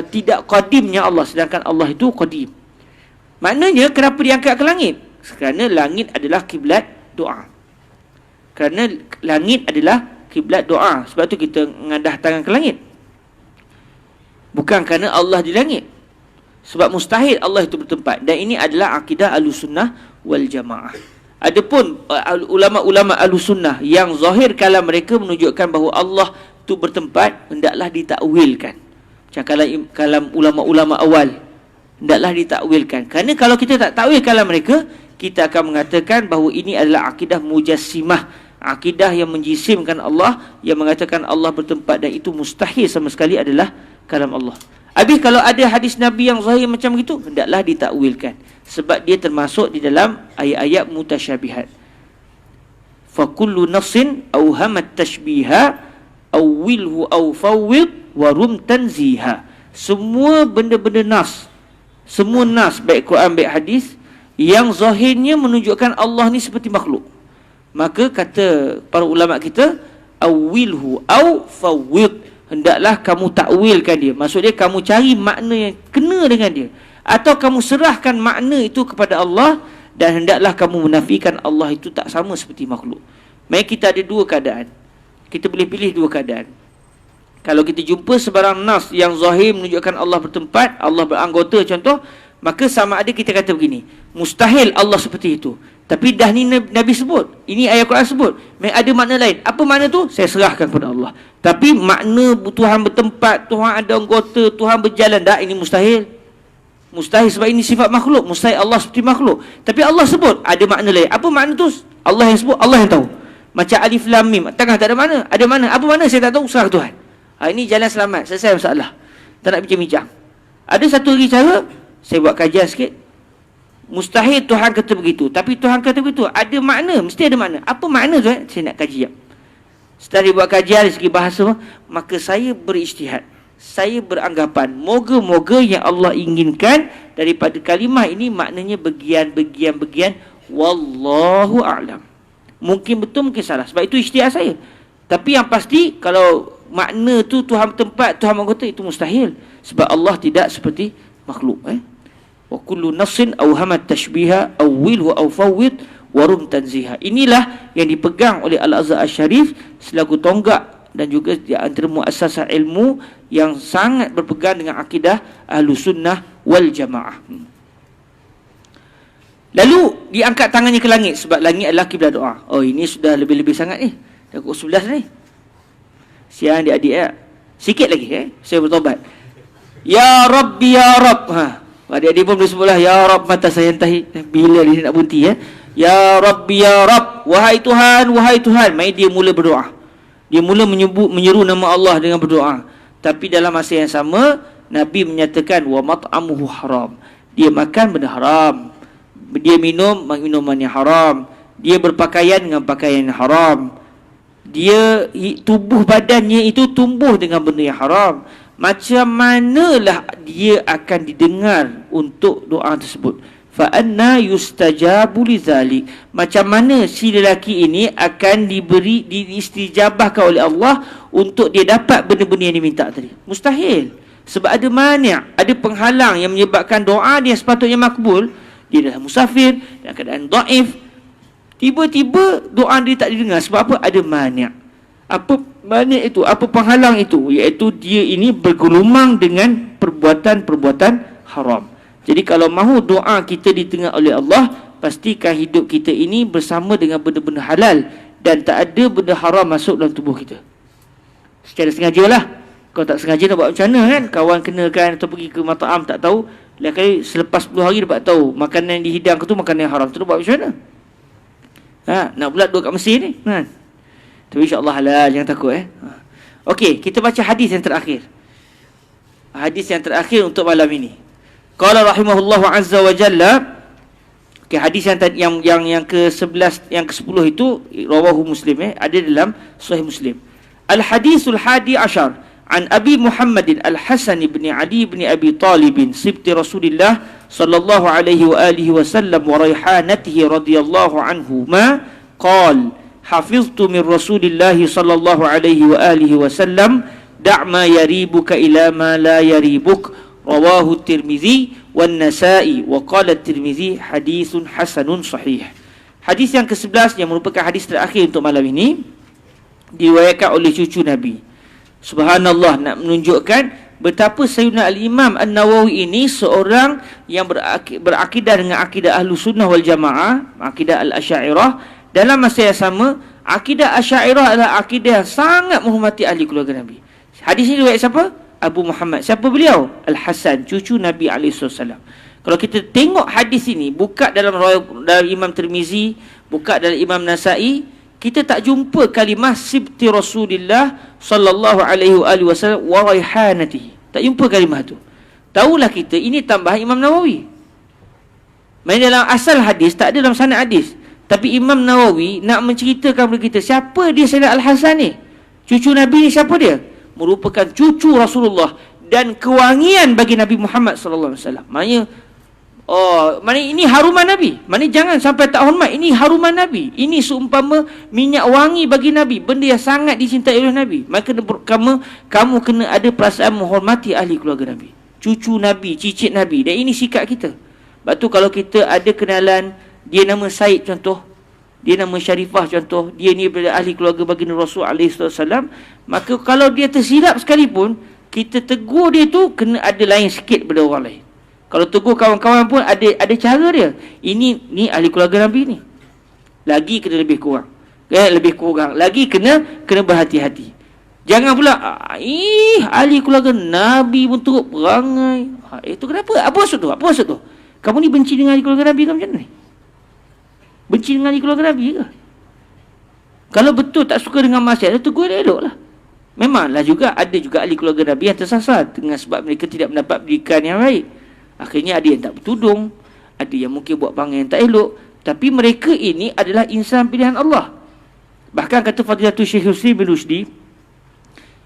tidak qadimnya Allah. Sedangkan Allah itu qadim. Maknanya kenapa diangkat ke langit? Kerana langit adalah kiblat doa. Kerana langit adalah kiblat doa. Sebab tu kita mengadah tangan ke langit. Bukan kerana Allah di langit. Sebab mustahil Allah itu bertempat. Dan ini adalah akidah Ahlussunnah wal Jamaah. Adapun ulama-ulama Ahlussunnah yang zahir kalam mereka menunjukkan bahawa Allah itu bertempat, hendaklah ditakwilkan. Macam kalam ulama-ulama awal, hendaklah ditakwilkan. Kerana kalau kita tak takwil kalam mereka, kita akan mengatakan bahawa ini adalah akidah mujassimah, akidah yang menjisimkan Allah, yang mengatakan Allah bertempat, dan itu mustahil sama sekali adalah kalam Allah. Habis kalau ada hadis Nabi yang zahir macam itu, hendaklah ditakwilkan. Sebab dia termasuk di dalam ayat-ayat mutasyabihat. Fakullu nafsin awhamat tashbiha awwilhu awfawwid warum tanziha. Semua benda-benda nas, semua nas, baik Quran baik hadis, yang zahirnya menunjukkan Allah ni seperti makhluk, maka kata para ulama kita, awwilhu awfawwid, hendaklah kamu takwilkan dia. Maksudnya kamu cari makna yang kena dengan dia, atau kamu serahkan makna itu kepada Allah, dan hendaklah kamu menafikan Allah itu tak sama seperti makhluk. Maka kita ada dua keadaan. Kita boleh pilih dua keadaan. Kalau kita jumpa sebarang nas yang zahir menunjukkan Allah bertempat, Allah beranggota contoh, maka sama ada kita kata begini, mustahil Allah seperti itu. Tapi dah ni Nabi sebut, ini ayat Quran sebut, ada makna lain. Apa makna tu? Saya serahkan kepada Allah. Tapi makna Tuhan bertempat, Tuhan ada anggota, Tuhan berjalan, dah ini mustahil. Mustahil sebab ini sifat makhluk. Mustahil Allah seperti makhluk. Tapi Allah sebut ada makna lain. Apa makna tu? Allah yang sebut, Allah yang tahu. Macam alif lam mim, tengah tak ada makna. Ada makna. Apa makna? Saya tak tahu, serah Tuhan. Ini jalan selamat, selesai masalah. Tak nak bincang-bincang. Ada satu lagi cara, saya buat kajian sikit. Mustahil Tuhan kata begitu, tapi Tuhan kata begitu, ada makna, mesti ada makna. Apa makna tu? Saya nak kaji. Setelah dia buat kajian dari segi bahasa, maka saya berijtihad, saya beranggapan moga-moga yang Allah inginkan daripada kalimah ini maknanya bagian-bagian, wallahu a'lam. Mungkin betul, mungkin salah, sebab itu ijtihad saya. Tapi yang pasti, kalau makna tu Tuhan tempat, Tuhan anggota, itu mustahil. Sebab Allah tidak seperti makhluk. Wa kullu nafsin awhamat tashbiha awwilhu awfawwid warum tanziha. Inilah yang dipegang oleh Al-Azhar Asy-Syarif selaku tonggak dan juga di antara muassasah ilmu yang sangat berpegang dengan akidah Ahlussunnah wal Jamaah. Lalu diangkat tangannya ke langit sebab langit adalah kiblat doa. Oh, ini sudah lebih-lebih sangat ni. Dah pukul 11 ni. Siang adik-adik ya. Sikit lagi saya bertobat. Ya Rabbi ya Rabb. Adik-adik pun boleh sebutlah, ya Rabb mata saya entahi. Bila dia nak berhenti ya Rabbi ya Rabb, wahai Tuhan, wahai Tuhan. Mai dia mula berdoa. Dia mula menyeru nama Allah dengan berdoa. Tapi dalam masa yang sama, Nabi menyatakan wa mat'amuhu haram. Dia makan benda haram. Dia minum minuman yang haram. Dia berpakaian dengan pakaian yang haram. tubuh badannya itu tumbuh dengan benda yang haram, macam manalah dia akan didengar untuk doa tersebut? Fa anna yustajabu lidzalik, macam mana si lelaki ini akan diistijabahkan oleh Allah untuk dia dapat benda-benda yang diminta tadi? Mustahil. Sebab ada mani', ada penghalang yang menyebabkan doa dia sepatutnya makbul. Dia adalah musafir, dalam keadaan dhaif, tiba-tiba doa dia tak didengar. Sebab apa? Ada mani'. Apa mani' itu? Apa penghalang itu? Iaitu dia ini bergelumang dengan perbuatan-perbuatan haram. Jadi kalau mahu doa kita diterima oleh Allah, pastikan hidup kita ini bersama dengan benda-benda halal dan tak ada benda haram masuk dalam tubuh kita. Secara sengaja lah. Kalau tak sengaja nak buat macam mana kan? Kawan kenakan atau pergi ke mat'am tak tahu, lain kali selepas 10 hari dapat tahu makanan yang dihidang tu makanan yang haram. Tu buat macam mana? Nak pula duduk kat Mesir ni kan? Tapi insyaAllah halal, jangan takut Okey, kita baca hadis yang terakhir. Hadis yang terakhir untuk malam ini. Qala rahimahullahu azza wa jalla. Okay, hadis yang ke-11 yang ke-10 itu rawahu Muslim ada dalam Sahih Muslim. Al-hadisul hadi ashar an Abi Muhammadin Al-Hasan ibn Ali ibn Abi Talib sibti Rasulillah sallallahu alaihi wa alihi wasallam wa raihanatihi radhiyallahu anhu ma qala hafiztu min Rasulillah sallallahu alaihi wa alihi wasallam da' ma yaribuka ila ma la yaribuk. Rawahu Tirmizi wan Nasa'i wa qala Tirmizi hadithun hasanun sahih. Hadis yang ke-11 yang merupakan hadis terakhir untuk malam ini diriwayatkan oleh cucu Nabi. Subhanallah, nak menunjukkan betapa Sayyidina Al-Imam An-Nawawi ini seorang yang berakidah dengan akidah Ahlus Sunnah wal Jamaah, akidah Al-Asy'ariyah. Dalam masa yang sama, akidah Asy'ariyah adalah akidah yang sangat menghormati ahli keluarga Nabi. Hadis ini riwayat siapa? Abu Muhammad. Siapa beliau? Al-Hasan, cucu Nabi SAW. Kalau kita tengok hadis ini, buka dalam Imam Tirmizi, buka dalam Imam Nasa'i, kita tak jumpa kalimah sibti Rasulillah sallallahu alaihi wasallam wa raihanatihi. Tak jumpa kalimah tu. Tahulah kita ini tambahan Imam Nawawi. Main dalam asal hadis tak ada dalam sanad hadis. Tapi Imam Nawawi nak menceritakan kepada kita siapa dia Sayyidina Al-Hasan ni. Cucu Nabi ni siapa dia? Merupakan cucu Rasulullah dan kewangian bagi Nabi Muhammad sallallahu alaihi wasallam. Maknanya ini haruman Nabi. Maknanya jangan sampai tak hormat. Ini haruman Nabi. Ini seumpama minyak wangi bagi Nabi, benda yang sangat dicintai oleh Nabi. Maka kamu kena ada perasaan menghormati ahli keluarga Nabi, cucu Nabi, cicit Nabi. Dan ini sikap kita. Sebab tu kalau kita ada kenalan, dia nama Said contoh, dia nama Syarifah contoh, dia ni adalah ahli keluarga baginda Rasul SAW, maka kalau dia tersilap sekalipun, kita tegur dia tu kena ada lain sikit daripada orang lain. Kalau tegur kawan-kawan pun ada cara dia. Ni ahli keluarga Nabi ni. Lagi kena lebih kurang. Lebih kurang. Lagi kena berhati-hati. Jangan pula ahli keluarga Nabi pun teruk perangai. Itu kenapa? Apa maksud tu? Kamu ni benci dengan ahli keluarga Nabi ke macam mana? Benci dengan ahli keluarga Nabi ke? Kalau betul tak suka dengan maksiat, tegur dia eloklah. Memanglah ada juga ahli keluarga Nabi yang tersasar dengan sebab mereka tidak mendapat pendidikan yang baik. Akhirnya ada yang tak bertudung, ada yang mungkin buat perangai yang tak elok. Tapi mereka ini adalah insan pilihan Allah. Bahkan kata Fadilatul Syekh Husni bin Rusdi,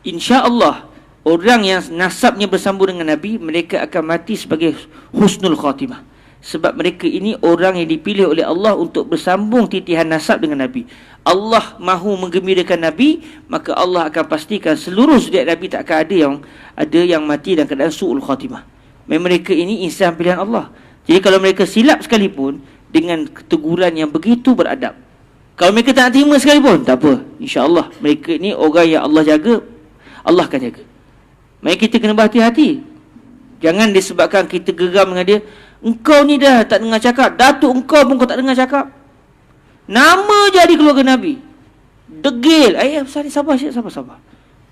insya-Allah orang yang nasabnya bersambung dengan Nabi, mereka akan mati sebagai husnul khatimah. Sebab mereka ini orang yang dipilih oleh Allah untuk bersambung titihan nasab dengan Nabi. Allah mahu menggembirakan Nabi, maka Allah akan pastikan seluruh zuriat Nabi tak akan ada yang mati dalam keadaan su'ul khatimah. Mereka ini insan pilihan Allah. Jadi kalau mereka silap sekalipun, dengan teguran yang begitu beradab. Kalau mereka tak nak terima sekalipun, tak apa, insya-Allah mereka ini orang yang Allah jaga, Allah akan jaga. Mari kita kena berhati-hati. Jangan disebabkan kita geram dengan dia, engkau ni dah tak dengar cakap, datuk engkau pun kau tak dengar cakap, nama jadi keluarga Nabi, degil.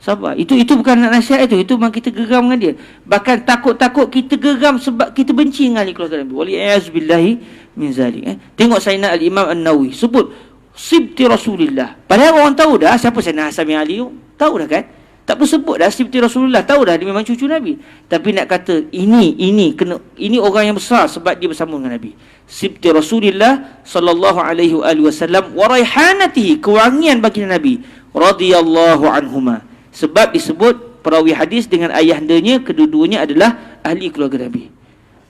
Sabar. Itu bukan nak nasihat itu memang kita geram dengan dia. Bahkan takut-takut kita geram sebab kita benci dengan ahli keluarga Nabi. Wali'azubillahi min zalik. Tengok Sayyidina Al-Imam An-Nawawi sebut sibti Rasulillah. Padahal orang tahu dah siapa Sayyidina Hasan bin Ali. Tahu dah kan? Tak perlu sebut dah sibti Rasulullah. Tahu dah dia memang cucu Nabi. Tapi nak kata ini orang yang besar sebab dia bersama dengan Nabi. Sibti Rasulillah sallallahu alaihi wasallam wa raihanatihi, kewangian bagi Nabi. radhiyallahu anhuma. Sebab disebut perawi hadis dengan ayahandanya, kedua-duanya adalah ahli keluarga Nabi.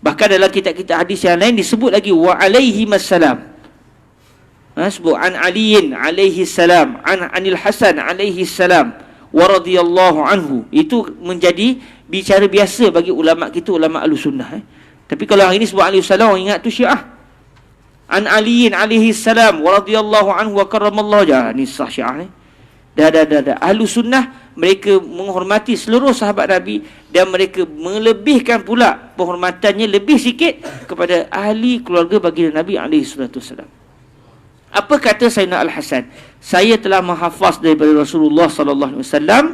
Bahkan dalam kitab-kitab hadis yang lain disebut lagi wa alaihi wassalam. Sebut an aliyin alaihi salam, anil hasan alaihi salam, wa radhiyallahu anhu. Itu menjadi bicara biasa bagi ulama kita, ulama Ahlussunnah. Tapi kalau hari ini sebut alaihi salam, orang ingat tu Syiah. An aliyin alaihi salam wa radhiyallahu anhu wa karramallahu wajhah. Ni sah Syiah ni. Dah. Ahlussunnah mereka menghormati seluruh sahabat Nabi dan mereka melebihkan pula penghormatannya lebih sikit kepada ahli keluarga baginda Nabi alaihi salatu wasallam. Apa kata Sayyidina Al-Hasan? Saya telah menghafaz daripada Rasulullah sallallahu alaihi wasallam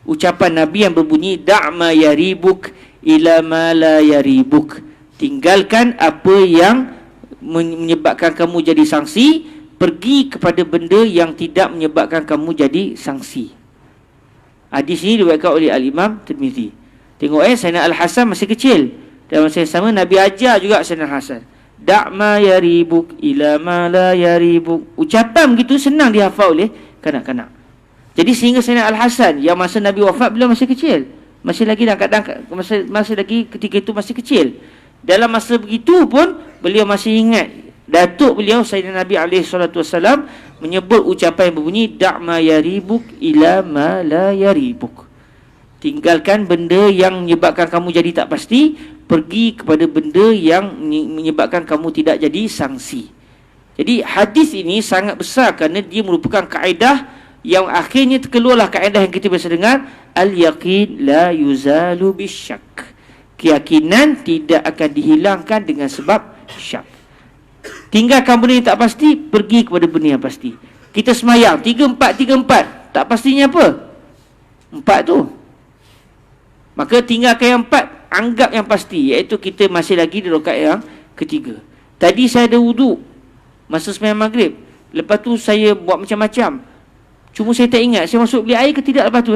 ucapan Nabi yang berbunyi da'ma yaribuk ila ma la yaribuk. Tinggalkan apa yang menyebabkan kamu jadi sangsi, pergi kepada benda yang tidak menyebabkan kamu jadi sangsi. Hadis ini diriwayatkan oleh Al-Imam Tirmizi. Tengok Sayyidina Al-Hasan masih kecil. Dan masa yang sama Nabi ajar juga Sayyidina Al-Hasan. Da'ma yaribuk ila ma la yaribuk. Ucapan begitu senang dihafal oleh kanak-kanak. Jadi sehingga Sayyidina Al-Hasan yang masa Nabi wafat beliau masih kecil. Masih lagi kadang-kadang masih lagi ketika itu masih kecil. Dalam masa begitu pun beliau masih ingat datuk beliau Sayyidina Nabi SAW menyebut ucapan yang berbunyi da'ma yaribuk ila ma la yaribuk. Tinggalkan benda yang menyebabkan kamu jadi tak pasti, pergi kepada benda yang menyebabkan kamu tidak jadi sangsi. Jadi hadis ini sangat besar kerana dia merupakan kaedah yang akhirnya terkeluarlah kaedah yang kita biasa dengar, al-yaqin la yuzalu bisyak. Keyakinan tidak akan dihilangkan dengan sebab syak. Tinggalkan benda yang tak pasti, pergi kepada benda yang pasti. Kita semayang 3-4, tak pastinya apa? 4 tu. Maka tinggalkan yang 4, anggap yang pasti, iaitu kita masih lagi di rakaat yang ketiga. Tadi saya ada wuduk masa sembahyang maghrib. Lepas tu saya buat macam-macam. Cuma saya tak ingat saya masuk beli air ke tidak lepas tu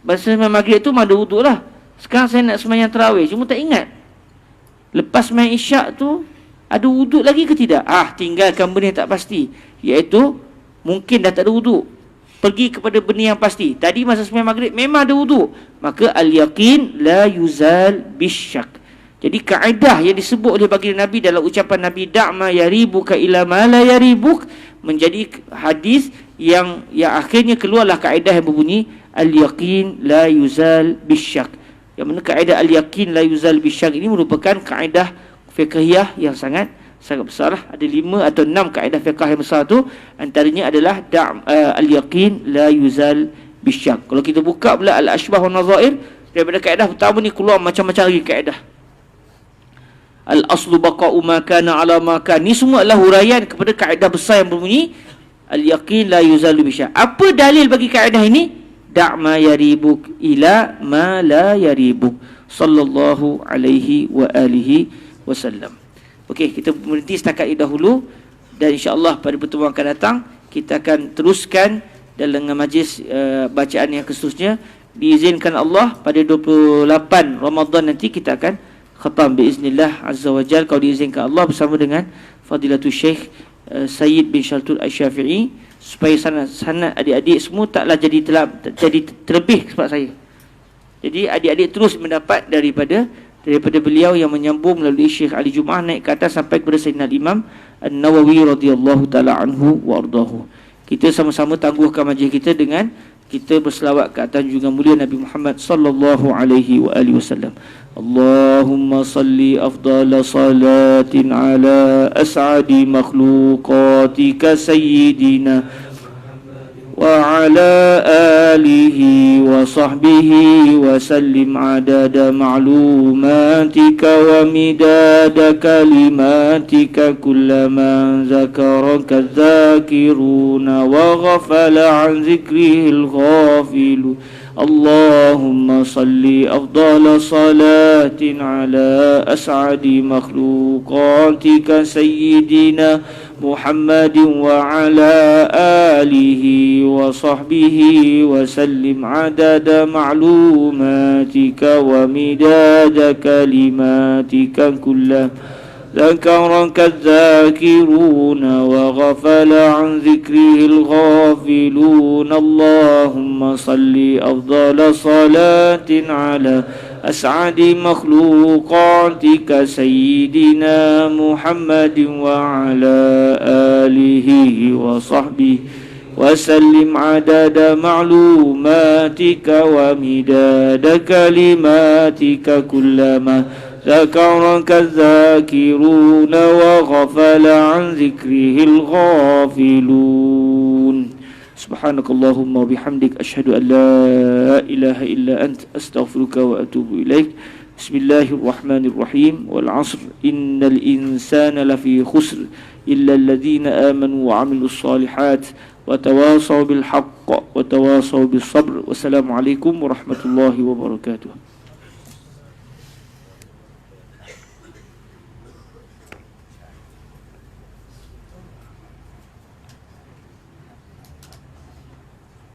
Masa sembahyang maghrib tu ada wuduk lah. Sekarang saya nak sembahyang tarawih, cuma tak ingat. Lepas sembahyang isyak tu ada wuduk lagi ke tidak? Tinggalkan benda yang tak pasti, iaitu mungkin dah tak ada wuduk. Pergi kepada benda yang pasti. Tadi masa sembahyang maghrib memang ada wuduk, maka al-yaqin la yuzal bisyak. Jadi kaedah yang disebut oleh baginda Nabi dalam ucapan Nabi da'ma yaribuka ila ma la yaribuk menjadi hadis yang akhirnya keluarlah kaedah yang berbunyi al-yaqin la yuzal bisyak. Yang mana kaedah al-yaqin la yuzal bisyak ini merupakan kaedah fiqhiyah yang sangat besar lah. Ada 5 atau 6 kaedah fiqh yang besar tu. Antaranya adalah al-yaqin la yuzal bisyak. Kalau kita buka pula al-ashbah wa nazair, daripada kaedah pertama ni keluar macam-macam lagi kaedah. Al-aslu baqa'u ma kana ala ma kan. Ni semua adalah huraian kepada kaedah besar yang berbunyi al-yaqin la yuzal bisyak. Apa dalil bagi kaedah ini? Da'ma yaribuk ila ma la yaribuk. Sallallahu alaihi wa alihi wasallam. Okey, kita berhenti setakat ini dahulu dan insya-Allah pada pertemuan akan datang kita akan teruskan dalam majlis bacaan yang seterusnya. Diizinkan Allah pada 28 Ramadan nanti kita akan khatam biiznillah azza wajal, kalau diizinkan Allah, bersama dengan Fadilatul Syekh Sayyid bin Shaltul Asy-Syafi'i, supaya sanad adik-adik semua taklah jadi terlebih sebab saya. Jadi adik-adik terus mendapat daripada beliau yang menyambung melalui Syekh Ali Jumaah naik ke atas sampai kepada Sayyidina Imam An-Nawawi radhiyallahu taala anhu wa ardahu. Kita sama-sama tangguhkan majlis kita dengan kita berselawat ke atas junjungan mulia Nabi Muhammad sallallahu alaihi wa alihi wasallam. Allahumma salli afdala salatin ala as'adi makhluqatika sayyidina wa ala alihi wa sahbihi wa sallim adada ma'lumatika wa midada kalimatika kullama zakaraka dzakiruna wa ghafala an zikrihil ghafilu. Allahumma salli afdala salatin ala as'adi makhluqatika sayyidina Muhammadin wa ala alihi wa sahbihi wa sallim adada ma'lumatika wa midada kalimatika kullah. ذكرك الذاكرون وغفل عن ذكره الغافلون اللهم صل أفضل صلاة على أسعد مخلوقاتك سيدنا محمد وعلى آله وصحبه وسلم عدد معلوماتك ومداد كلماتك كلما ذكرك الذاكرون وغفل عن ذكره الغافلون سبحانك اللهم وبحمدك أشهد أن لا إله إلا أنت أستغفرك وأتوب إليك بسم الله الرحمن الرحيم والعصر إن الإنسان لفي خسر إلا الذين آمنوا وعملوا الصالحات وتواصوا بالحق وتواصوا بالصبر والسلام عليكم ورحمة الله وبركاته.